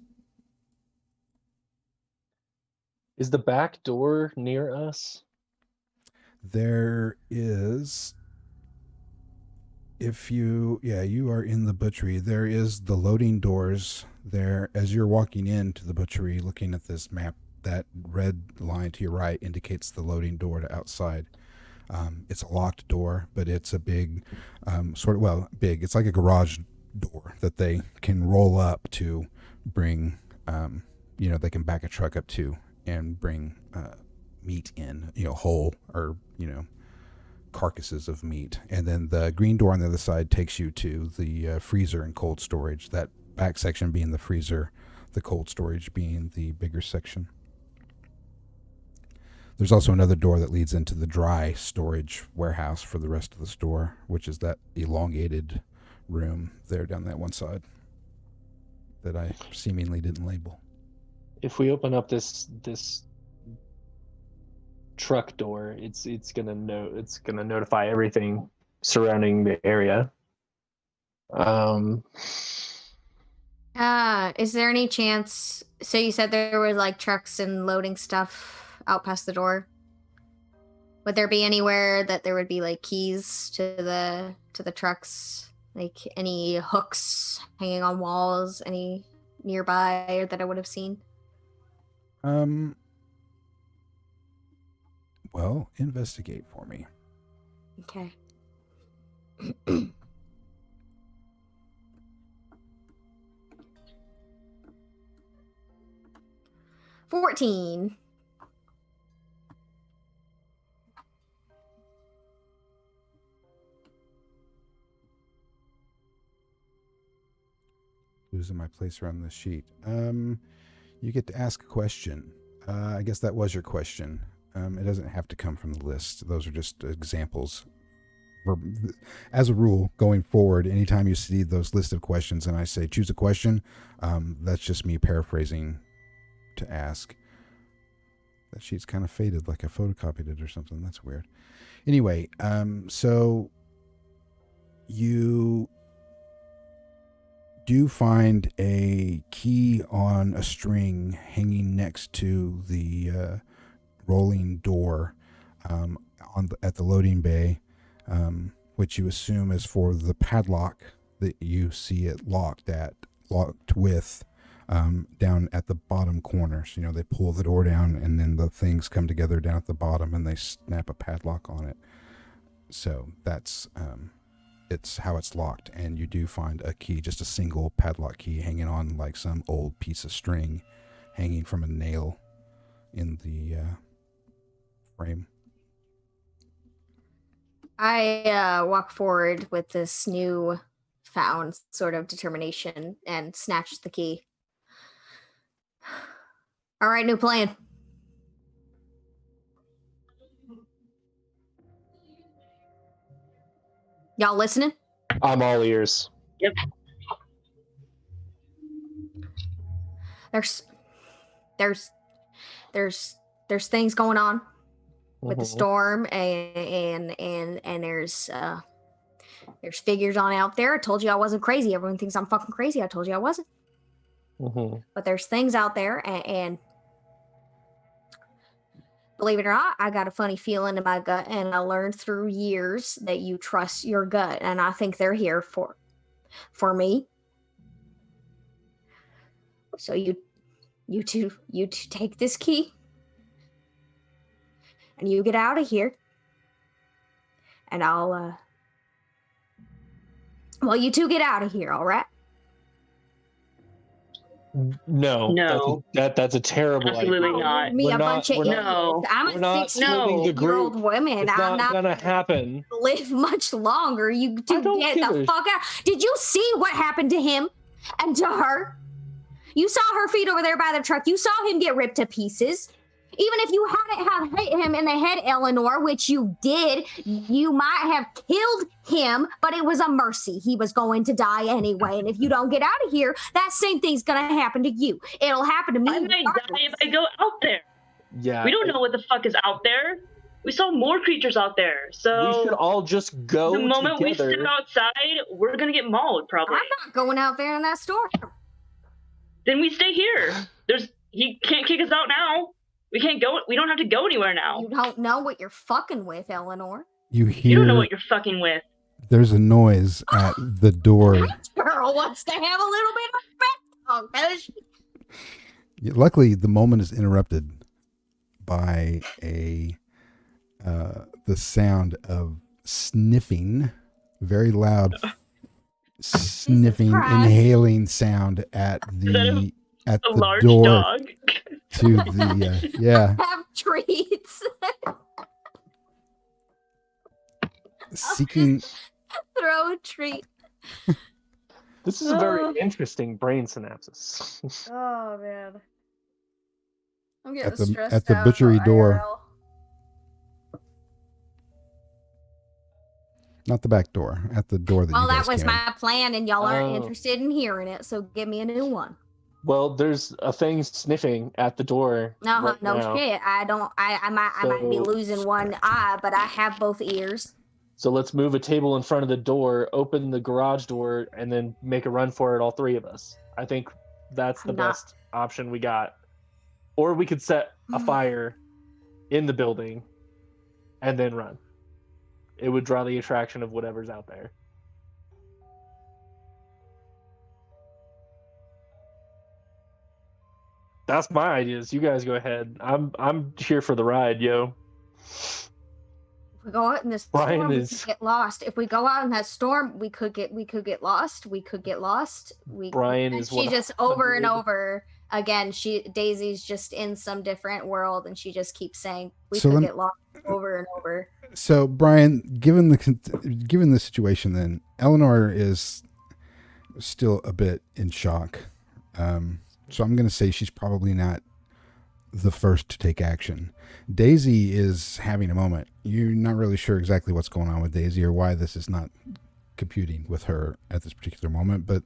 Is the back door near us? There is. You are in the butchery. There is the loading doors there. As you're walking into the butchery, looking at this map, that red line to your right indicates the loading door to outside. It's a locked door, but it's a big, big. It's like a garage door that they can roll up to bring, they can back a truck up to and bring meat in, whole or, carcasses of meat. And then the green door on the other side takes you to the freezer and cold storage, that back section being the freezer, the cold storage being the bigger section. There's also another door that leads into the dry storage warehouse for the rest of the store, which is that elongated room there down that one side that I seemingly didn't label. If we open up this truck door, it's gonna notify everything surrounding the area. Is there any chance? So you said there were like trucks and loading stuff out past the door. Would there be anywhere that there would be like keys to the trucks, like any hooks hanging on walls, any nearby that I would have seen? Well, investigate for me. Okay. 14. Losing my place around the sheet. You get to ask a question. I guess that was your question. It doesn't have to come from the list. Those are just examples. As a rule, going forward, anytime you see those list of questions and I say choose a question, that's just me paraphrasing to ask. That sheet's kind of faded, like I photocopied it or something. That's weird. Anyway, so you do find a key on a string hanging next to the rolling door at the loading bay, which you assume is for the padlock that you see it locked with down at the bottom corner. So, they pull the door down and then the things come together down at the bottom and they snap a padlock on it. So that's it's how it's locked. And you do find a key, just a single padlock key hanging on like some old piece of string hanging from a nail in the frame. I walk forward with this new found sort of determination and snatch the key. All right, new plan. Y'all listening? I'm all ears. Yep. There's things going on with the storm and there's figures on out there. I told you I wasn't crazy. Everyone thinks I'm fucking crazy. I told you I wasn't. But there's things out there and believe it or not, I got a funny feeling in my gut, and I learned through years that you trust your gut, and I think they're here for me. So you two take this key, and you get out of here, and I'll you two get out of here, all right? No, that's a terrible Absolutely idea. not. Me We're a not- bunch of we're not- idiots. I'm we're a not splitting the 60-year-old group. woman. It's I'm not not gonna happen. live much longer. You I two don't get give the a- fuck out. Did you see what happened to him and to her? You saw her feet over there by the truck. You saw him get ripped to pieces. Even if you hadn't have hit him in the head, Eleanor, which you did, you might have killed him, but it was a mercy. He was going to die anyway. And if you don't get out of here, that same thing's going to happen to you. It'll happen to me. I might die if I go out there. Yeah. We don't know what the fuck is out there. We saw more creatures out there. So we should all just go the moment together. we step outside, we're going to get mauled, probably. I'm not going out there in that storm. Then we stay here. He can't kick us out now. We can't go. We don't have to go anywhere now. You don't know what you're fucking with, Eleanor. You You don't know hear what you're fucking with. there's a noise at the door. That girl wants to have a little bit of back talk, does she? Luckily, the moment is interrupted by the sound of sniffing, very loud sniffing, Christ. inhaling sound at the A large door dog. to the yeah. Have treats. Seeking Throw a treat. This is a very interesting brain synapses. Oh man. I'm getting At the- stressed at the out butchery about door. IRL. not the back door, at the door that Well, you guys that was came in. my plan, and y'all aren't Oh. interested in hearing it, so give me a new one. Well, there's a thing sniffing at the door. No, right no now. shit. I don't. I might be So- losing one eye, but I have both ears. So let's move a table in front of the door, open the garage door, and then make a run for it, all three of us. I think that's the I'm not- best option we got. Or we could set a fire in the building and then run. It would draw the attraction of whatever's out there. That's my ideas. You guys go ahead. I'm here for the ride, yo. If we go out in this Brian storm, we is- could get lost. If we go out in that storm, we could get lost. We could get lost. Brian and is she just over and 100 over again. Daisy's just in some different world, and she just keeps saying we So could lem- get lost over and over. So, Brian, given the situation, then Eleanor is still a bit in shock. So I'm going to say she's probably not the first to take action. Daisy is having a moment. You're not really sure exactly what's going on with Daisy or why this is not computing with her at this particular moment, but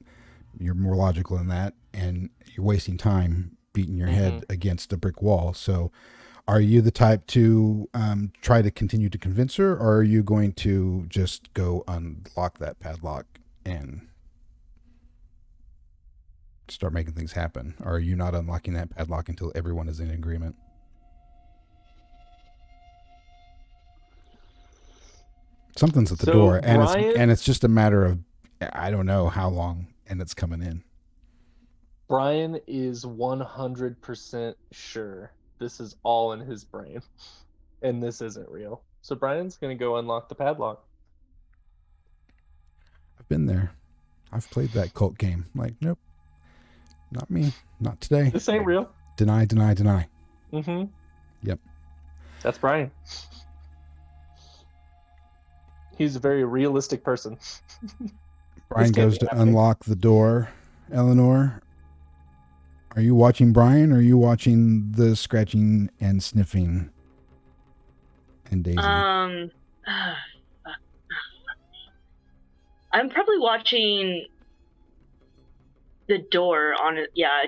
you're more logical than that, and you're wasting time beating your head against a brick wall. So are you the type to try to continue to convince her, or are you going to just go unlock that padlock and start making things happen? Or are you not unlocking that padlock until everyone is in agreement? Something's at the So, door, and Brian- it's just a matter of, I don't know how long, and it's coming in. Brian is 100% sure this is all in his brain, and this isn't real. So Brian's gonna go unlock the padlock. I've been there. I've played that cult game. Like, nope, not me, not today. This ain't real. Deny, deny, deny. Mm-hmm. Yep. That's Brian. He's a very realistic person. Brian This can't goes be to happening. unlock the door. Eleanor, are you watching Brian, or are you watching the scratching and sniffing and Daisy? I'm probably watching the door on it. Yeah,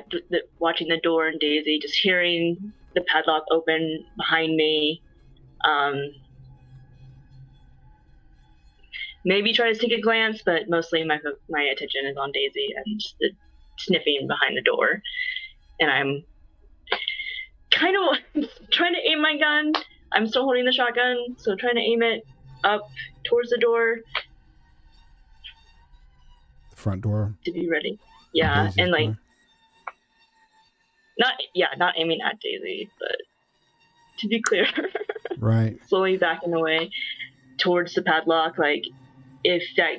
watching the door and Daisy, just hearing the padlock open behind me. Maybe try to take a glance, but mostly my attention is on Daisy and just the sniffing behind the door. And I'm kind of trying to aim my gun. I'm still holding the shotgun, so trying to aim it up towards the door The front door. to be ready. Yeah, Daisy's and like door. not aiming at Daisy, but to be clear, Right. slowly backing away towards the padlock. Like if that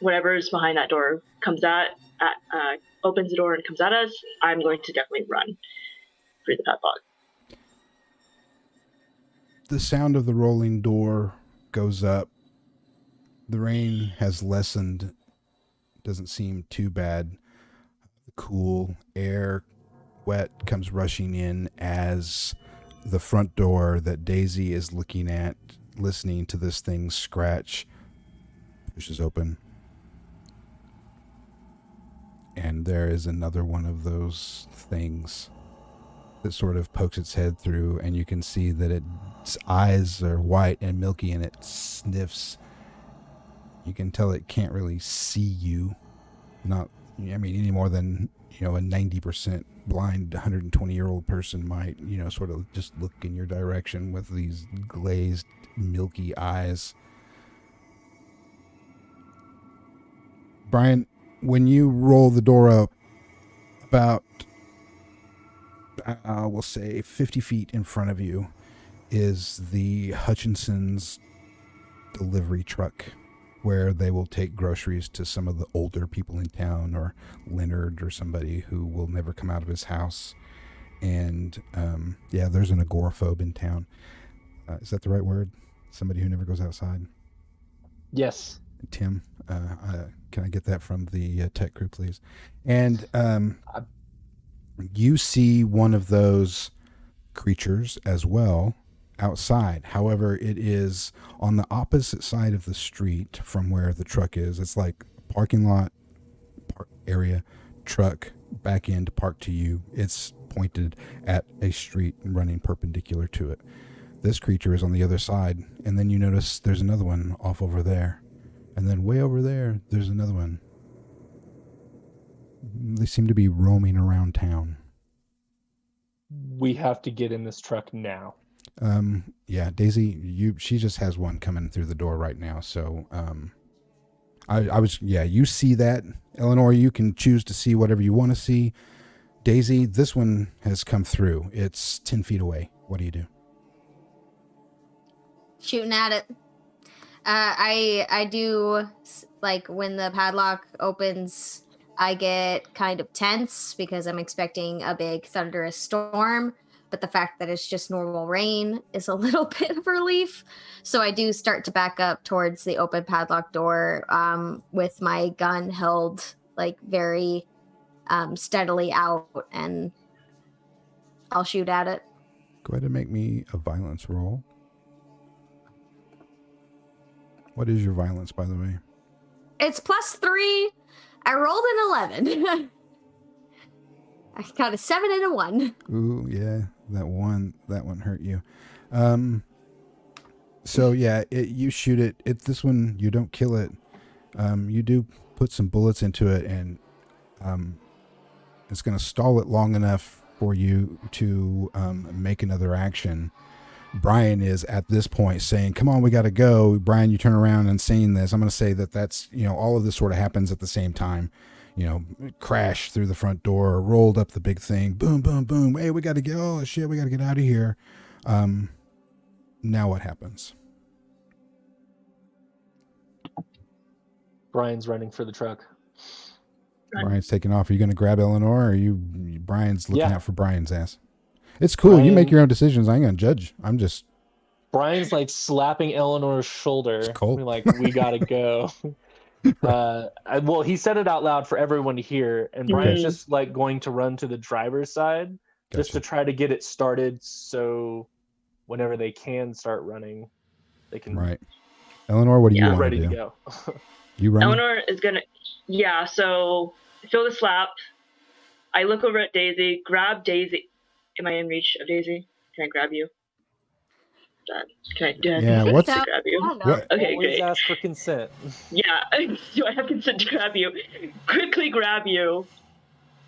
whatever's behind that door comes opens the door and comes at us, I'm going to definitely run through the padlock. The sound of the rolling door goes up. The rain has lessened. Doesn't seem too bad. The cool air, wet, comes rushing in as the front door that Daisy is looking at, listening to this thing scratch, pushes open. And there is another one of those things that sort of pokes its head through, and you can see that its eyes are white and milky, and it sniffs. You can tell it can't really see you. Not, I mean, any more than, a 90% blind 120-year-old person might, sort of just look in your direction with these glazed, milky eyes. Brian, when you roll the door up, about, we'll say 50 feet in front of you is the Hutchinson's delivery truck, where they will take groceries to some of the older people in town, or Leonard or somebody who will never come out of his house. And there's an agoraphobe in town. Is that the right word? Somebody who never goes outside? Yes. Tim, can I get that from the tech crew, please? And you see one of those creatures as well outside. However, it is on the opposite side of the street from where the truck is. It's like parking lot area, truck, back end, parked to you. It's pointed at a street running perpendicular to it. This creature is on the other side, and then you notice there's another one off over there. And then way over there, there's another one. They seem to be roaming around town. We have to get in this truck now. Daisy, she just has one coming through the door right now. So, you see that. Eleanor, you can choose to see whatever you want to see. Daisy, this one has come through. It's 10 feet away. What do you do? Shooting at it. I do, like, when the padlock opens, I get kind of tense because I'm expecting a big thunderous storm, but the fact that it's just normal rain is a little bit of relief. So I do start to back up towards the open padlock door, with my gun held, like, very steadily out, and I'll shoot at it. Go ahead and make me a violence roll. What is your violence, by the way? It's +3. I rolled an 11. I got a 7 and a 1. Ooh, yeah, that one hurt you. So yeah, you shoot it. This one, you don't kill it. You do put some bullets into it, and it's going to stall it long enough for you to make another action. Brian is at this point saying, come on, we got to go. Brian, you turn around and saying this. I'm going to say that's, all of this sort of happens at the same time. Crash through the front door, rolled up the big thing, boom, boom, boom. Hey, we got to get, oh shit, we got to get out of here. Now what happens? Brian's running for the truck. Brian's taking off. Are you going to grab Eleanor, or Brian's looking out for Brian's ass? It's cool. You make your own decisions. I ain't going to judge. I'm just... Brian's like slapping Eleanor's shoulder. It's cold. We're like, we got to go. Well, he said it out loud for everyone to hear, and Brian's just like going to run to the driver's side just to try to get it started, so whenever they can start running, they can. Right. Eleanor, what do you want ready to do? to go. You run. Eleanor is gonna. Yeah. So I feel the slap. I look over at Daisy, grab Daisy. Am I in reach of Daisy? Can I grab you? Can I what's grab you? What? Okay, Always great. ask for consent. Yeah, do I have consent to grab you? Quickly grab you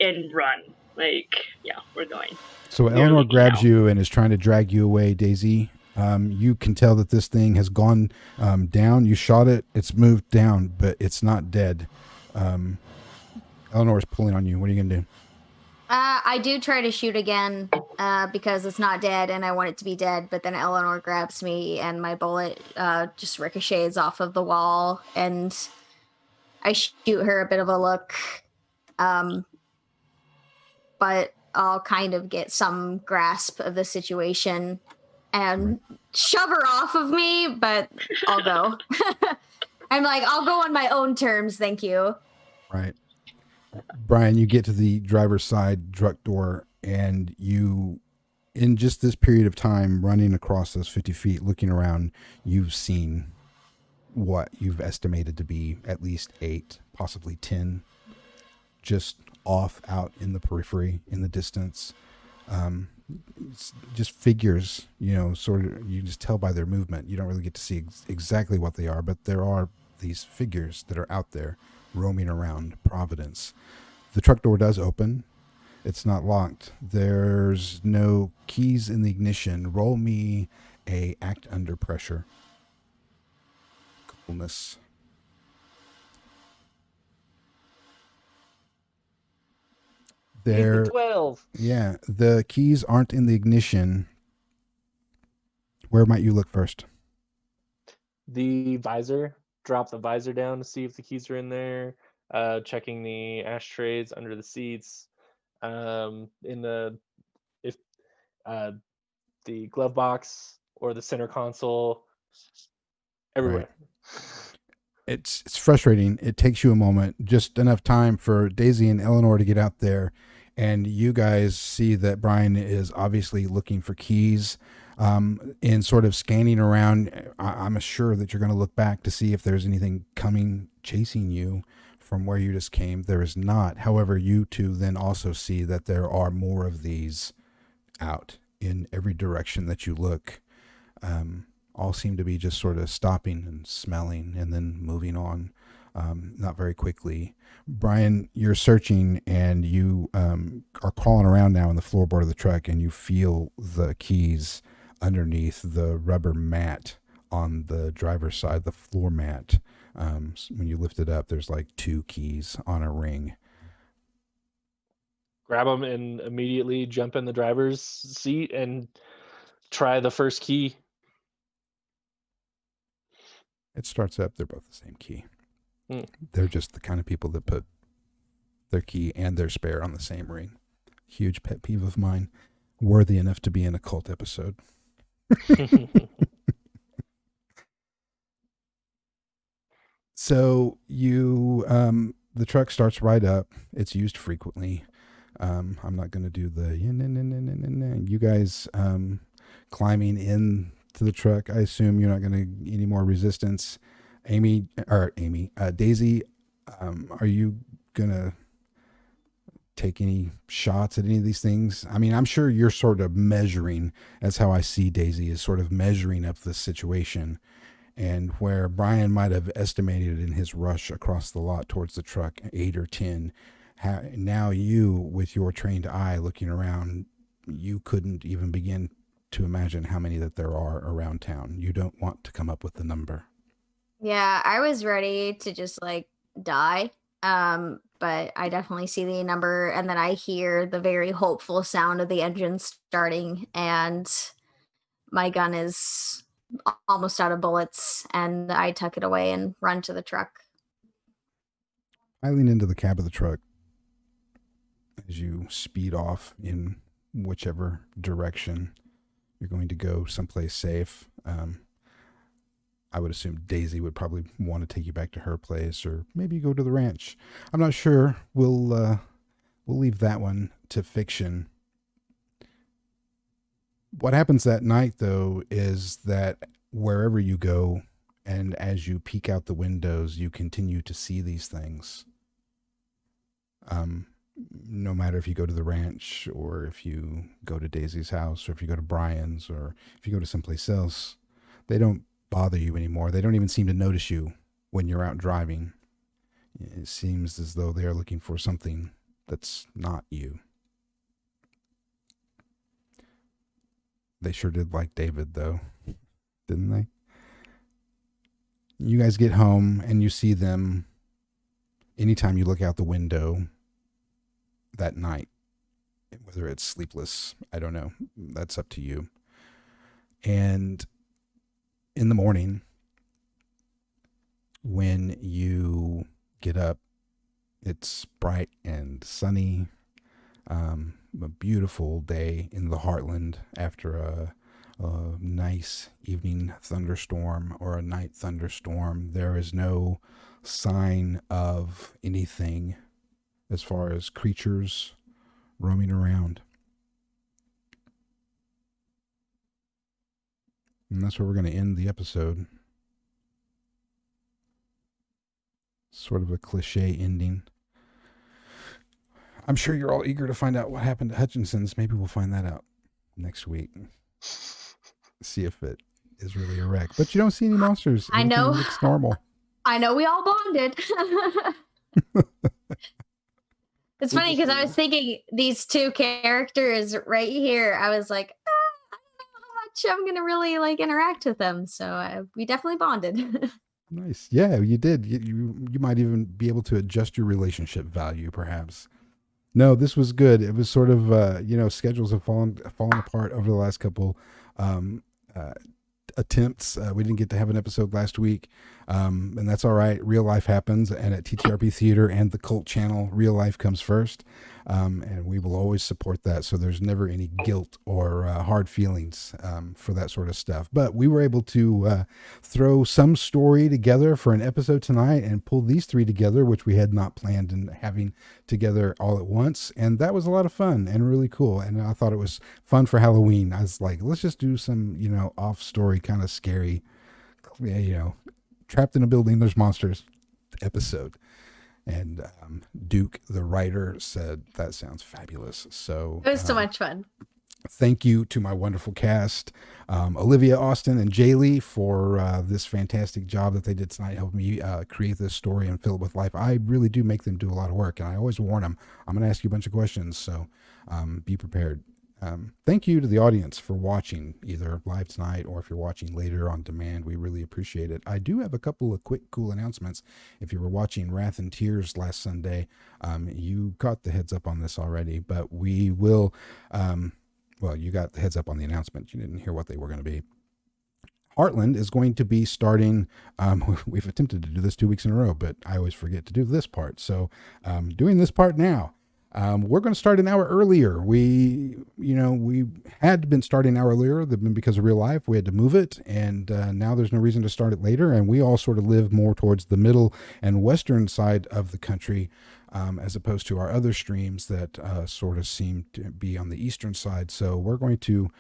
and run. Like, yeah, we're going. So Eleanor grabs you and is trying to drag you away, Daisy. You can tell that this thing has gone down. You shot it. It's moved down, but it's not dead. Eleanor is pulling on you. What are you going to do? I do try to shoot again because it's not dead and I want it to be dead, but then Eleanor grabs me and my bullet just ricochets off of the wall, and I shoot her a bit of a look. but I'll kind of get some grasp of the situation and shove her off of me, but I'll go. I'm like, I'll go on my own terms, thank you. Right. Brian, you get to the driver's side truck door, and you, in just this period of time running across those 50 feet, looking around, you've seen what you've estimated to be at least 8, possibly 10, just off out in the periphery, in the distance. It's just figures, sort of, you just tell by their movement. You don't really get to see exactly what they are, but there are these figures that are out there roaming around Providence. The truck door does open. It's not locked. There's no keys in the ignition. Roll me a act under pressure. Coolness. There, 12. yeah, the keys aren't in the ignition. Where might you look first? The visor. Drop the visor down to see if the keys are in there. Checking the ashtrays under the seats. If the glove box or the center console. Everywhere. Right. It's frustrating. It takes you a moment, just enough time for Daisy and Eleanor to get out there, and you guys see that Brian is obviously looking for keys, and sort of scanning around. I'm sure that you're going to look back to see if there's anything coming, chasing you from where you just came. There is not. However, you two then also see that there are more of these out in every direction that you look. All seem to be just sort of stopping and smelling and then moving on, not very quickly. Brian, you're searching, and you are crawling around now in the floorboard of the truck, and you feel the keys underneath the rubber mat on the driver's side, the floor mat. When you lift it up, there's like 2 keys on a ring. Grab them and immediately jump in the driver's seat and try the first key. It starts up. They're both the same key. They're just the kind of people that put their key and their spare on the same ring. Huge pet peeve of mine. Worthy enough to be in a cult episode. So the truck starts right up. It's used frequently. I'm not going to do the you guys climbing in to the truck. I assume you're not going to any more resistance. Daisy, are you going to take any shots at any of these things? I mean, I'm sure you're sort of measuring. That's how I see Daisy, is sort of measuring up the situation. And where Brian might have estimated in his rush across the lot towards the truck 8 or 10, now you, with your trained eye looking around, you couldn't even begin to imagine how many that there are around town. You don't want to come up with the number. Yeah, I was ready to just like die. But I definitely see the number, and then I hear the very hopeful sound of the engine starting, and my gun is almost out of bullets, and I tuck it away and run to the truck. I lean into the cab of the truck as you speed off in whichever direction you're going to go, someplace safe. I would assume Daisy would probably want to take you back to her place, or maybe go to the ranch. I'm not sure. We'll leave that one to fiction. What happens that night, though, is that wherever you go, and as you peek out the windows, you continue to see these things. No matter if you go to the ranch, or if you go to Daisy's house, or if you go to Brian's, or if you go to someplace else, they don't bother you anymore. They don't even seem to notice you when you're out driving. It seems as though they are looking for something that's not you. They sure did like David, though, didn't they? You guys get home, and you see them anytime you look out the window that night. Whether it's sleepless, I don't know. That's up to you. And in the morning, when you get up, it's bright and sunny. A beautiful day in the Heartland after a nice evening thunderstorm or a night thunderstorm. There is no sign of anything as far as creatures roaming around. And that's where we're going to end the episode. Sort of a cliche ending. I'm sure you're all eager to find out what happened to Hutchinson's. Maybe we'll find that out next week. See if it is really a wreck. But you don't see any monsters. I know. Everything looks normal. I know we all bonded. It's funny because I was thinking these two characters right here. I was like, I don't know how much I'm gonna really like interact with them. So we definitely bonded. Nice. Yeah, you did. You might even be able to adjust your relationship value, perhaps. No, this was good. It was sort of schedules have fallen apart over the last couple attempts. We didn't get to have an episode last week, and that's all right. Real life happens, and at TTRP Theater and the KULT channel, real life comes first, and we will always support that. So there's never any guilt or hard feelings for that sort of stuff. But we were able to throw some story together for an episode tonight and pull these three together, which we had not planned in having together all at once, and that was a lot of fun and really cool. And I thought it was fun for Halloween. I was like, let's just do some off story, kind of scary, trapped in a building, there's monsters episode. And Duke, the writer, said that sounds fabulous. So it was so much fun. Thank you to my wonderful cast, Olivia, Austin, and Jaylee, for this fantastic job that they did tonight, helping me create this story and fill it with life. I really do make them do a lot of work, and I always warn them, I'm going to ask you a bunch of questions, so be prepared. Thank you to the audience for watching, either live tonight or if you're watching later on demand. We really appreciate it. I do have a couple of quick, cool announcements. If you were watching Wrath and Tears last Sunday, you got the heads up on this already, but we will... well, you got the heads up on the announcement. You didn't hear what they were going to be. Heartland is going to be starting. We've attempted to do this 2 weeks in a row, but I always forget to do this part. So doing this part now. We're going to start an hour earlier. We had been starting an hour earlier because of real life. We had to move it, and now there's no reason to start it later. And we all sort of live more towards the middle and western side of the country, as opposed to our other streams that sort of seem to be on the eastern side. So we're going to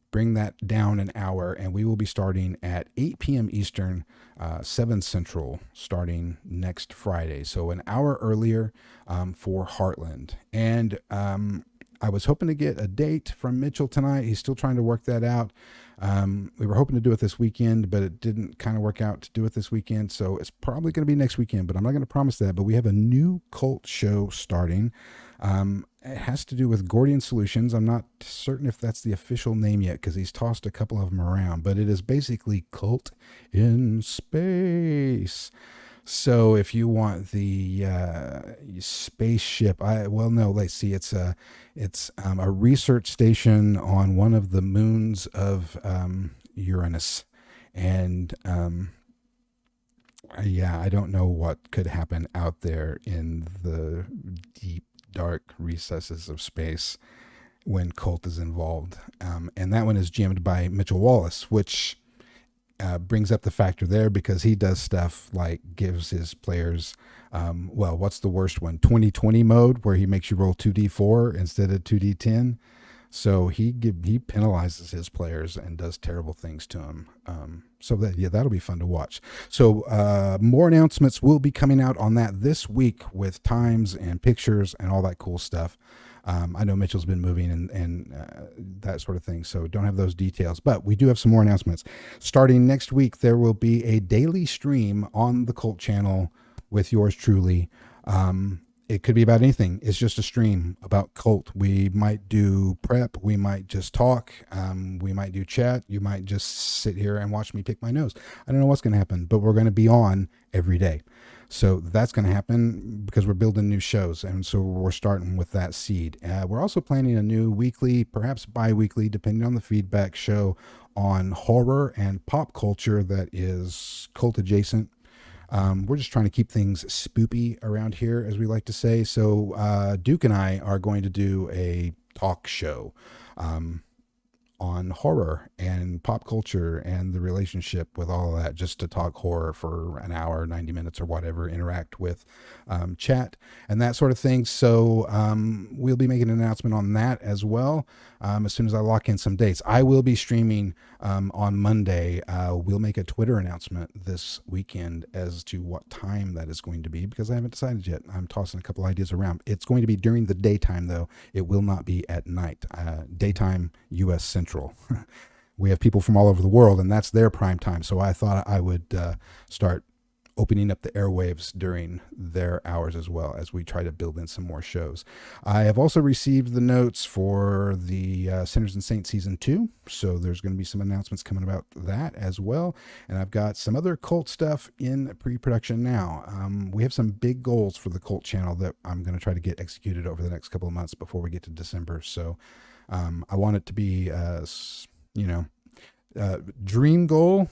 bring that down an hour, and we will be starting at 8 p.m. Eastern, 7 Central, starting next Friday. So an hour earlier for Heartland. And I was hoping to get a date from Mitchell tonight. He's still trying to work that out. We were hoping to do it this weekend, but it didn't kind of work out to do it this weekend. So it's probably going to be next weekend, but I'm not going to promise that. But we have a new KULT show starting. It has to do with Gordian Solutions. I'm not certain if that's the official name yet, because he's tossed a couple of them around, but it is basically KULT in space. So if you want the spaceship, it's a research station on one of the moons of Uranus, and I don't know what could happen out there in the deep, dark recesses of space when KULT is involved. And that one is GM'd by Mitchell Wallace, which brings up the factor there, because he does stuff like gives his players, what's the worst one? 20/20 mode, where he makes you roll 2d4 instead of 2d10. So he penalizes his players and does terrible things to them. That'll be fun to watch. So more announcements will be coming out on that this week, with times and pictures and all that cool stuff. I know Mitchell's been moving and that sort of thing, so don't have those details. But we do have some more announcements. Starting next week, there will be a daily stream on the KULT channel with yours truly. It could be about anything. It's just a stream about KULT. We might do prep. We might just talk. We might do chat. You might just sit here and watch me pick my nose. I don't know what's going to happen, but we're going to be on every day. So that's going to happen because we're building new shows. And so we're starting with that seed. We're also planning a new weekly, perhaps bi-weekly, depending on the feedback, show on horror and pop culture that is KULT adjacent. We're just trying to keep things spoopy around here, as we like to say. So Duke and I are going to do a talk show on horror and pop culture and the relationship with all of that, just to talk horror for an hour, 90 minutes or whatever, interact with chat and that sort of thing. So we'll be making an announcement on that as well as soon as I lock in some dates. I will be streaming on Monday. We'll make a Twitter announcement this weekend as to what time that is going to be, because I haven't decided yet. I'm tossing a couple ideas around. It's going to be during the daytime, though. It will not be at night. Daytime, U.S. Central. We have people from all over the world, and that's their prime time. So I thought I would start opening up the airwaves during their hours as well, as we try to build in some more shows. I have also received the notes for the Sinners and Saints Season 2, so there's going to be some announcements coming about that as well. And I've got some other cult stuff in pre-production now. We have some big goals for the cult channel that I'm going to try to get executed over the next couple of months before we get to December. So I want it to be, dream goal,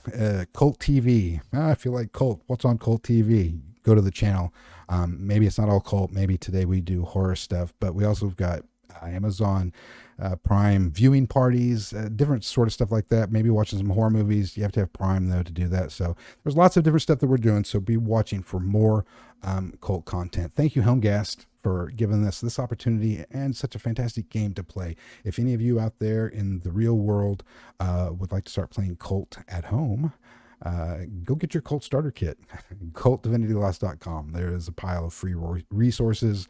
Cult TV. I feel like Cult. What's on Cult TV? Go to the channel. Maybe it's not all cult. Maybe today we do horror stuff, but we also have got Amazon Prime viewing parties, different sort of stuff like that. Maybe watching some horror movies. You have to have Prime, though, to do that. So there's lots of different stuff that we're doing. So be watching for more cult content. Thank you, Homegast, for giving us this opportunity and such a fantastic game to play. If any of you out there in the real world would like to start playing Cult at home, go get your Cult starter kit. KULT.DivinityLost.com. There is a pile of free resources,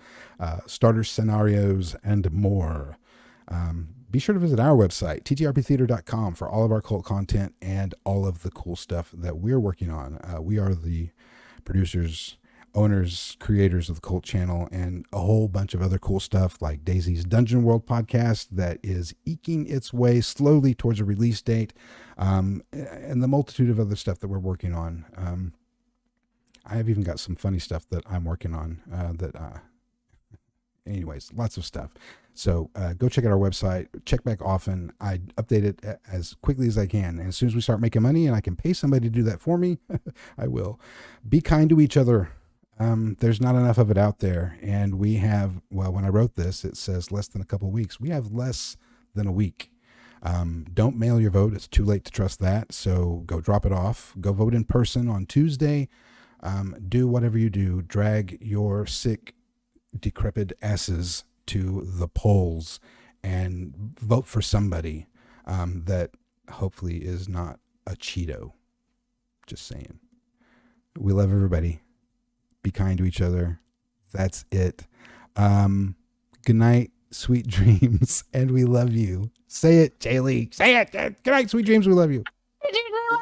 starter scenarios, and more. Be sure to visit our website, ttrptheater.com, for all of our cult content and all of the cool stuff that we're working on. We are the producers, owners, creators of the Cult channel, and a whole bunch of other cool stuff like Daisy's Dungeon World podcast that is eking its way slowly towards a release date, and the multitude of other stuff that we're working on. I have even got some funny stuff that I'm working on anyways, lots of stuff. So go check out our website, check back often. I update it as quickly as I can. And as soon as we start making money and I can pay somebody to do that for me, I will. Be kind to each other. There's not enough of it out there. And we have, well, when I wrote this, it says less than a couple of weeks. We have less than a week. Don't mail your vote. It's too late to trust that. So go drop it off. Go vote in person on Tuesday. Do whatever you do. Drag your sick, decrepit asses to the polls and vote for somebody that hopefully is not a Cheeto. Just saying. We love everybody. Be kind to each other. That's it. Good night, sweet dreams, and we love you. Say it, Jaylee. Say it. Good night, sweet dreams. We love you.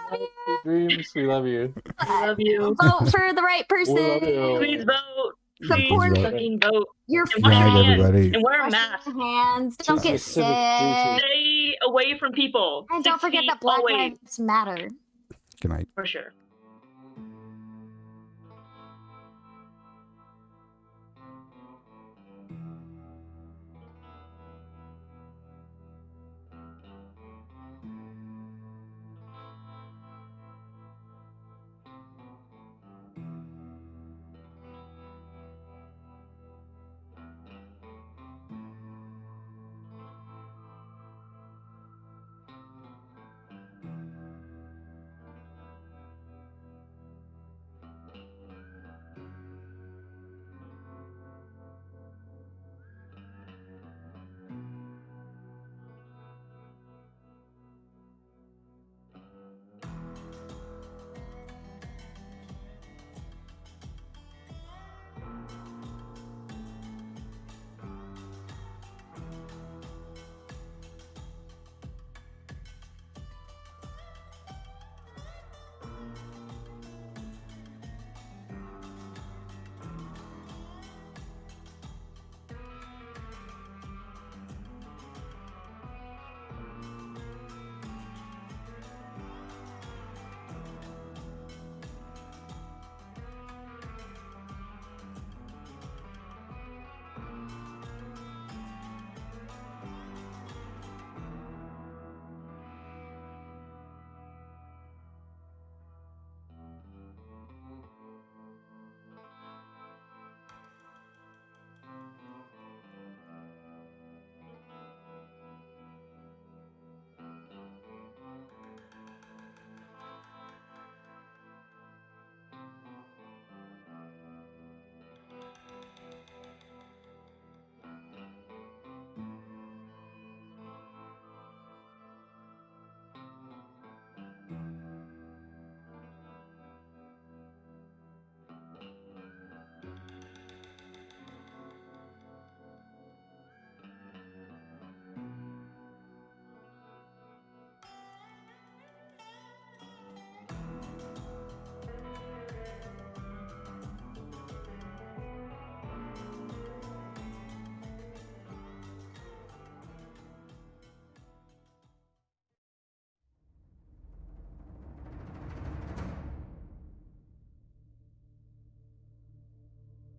Sweet dreams, we love you. I love you. Vote for the right person. We love you. Please vote. Support Please fucking vote. your And Good wash your night, hands. everybody. And wear a Wash mask. your hands. Don't get Just a civic duty. sick. Stay away from people. And 6 don't forget feet that Black away. Lives Matter. Good night. For sure.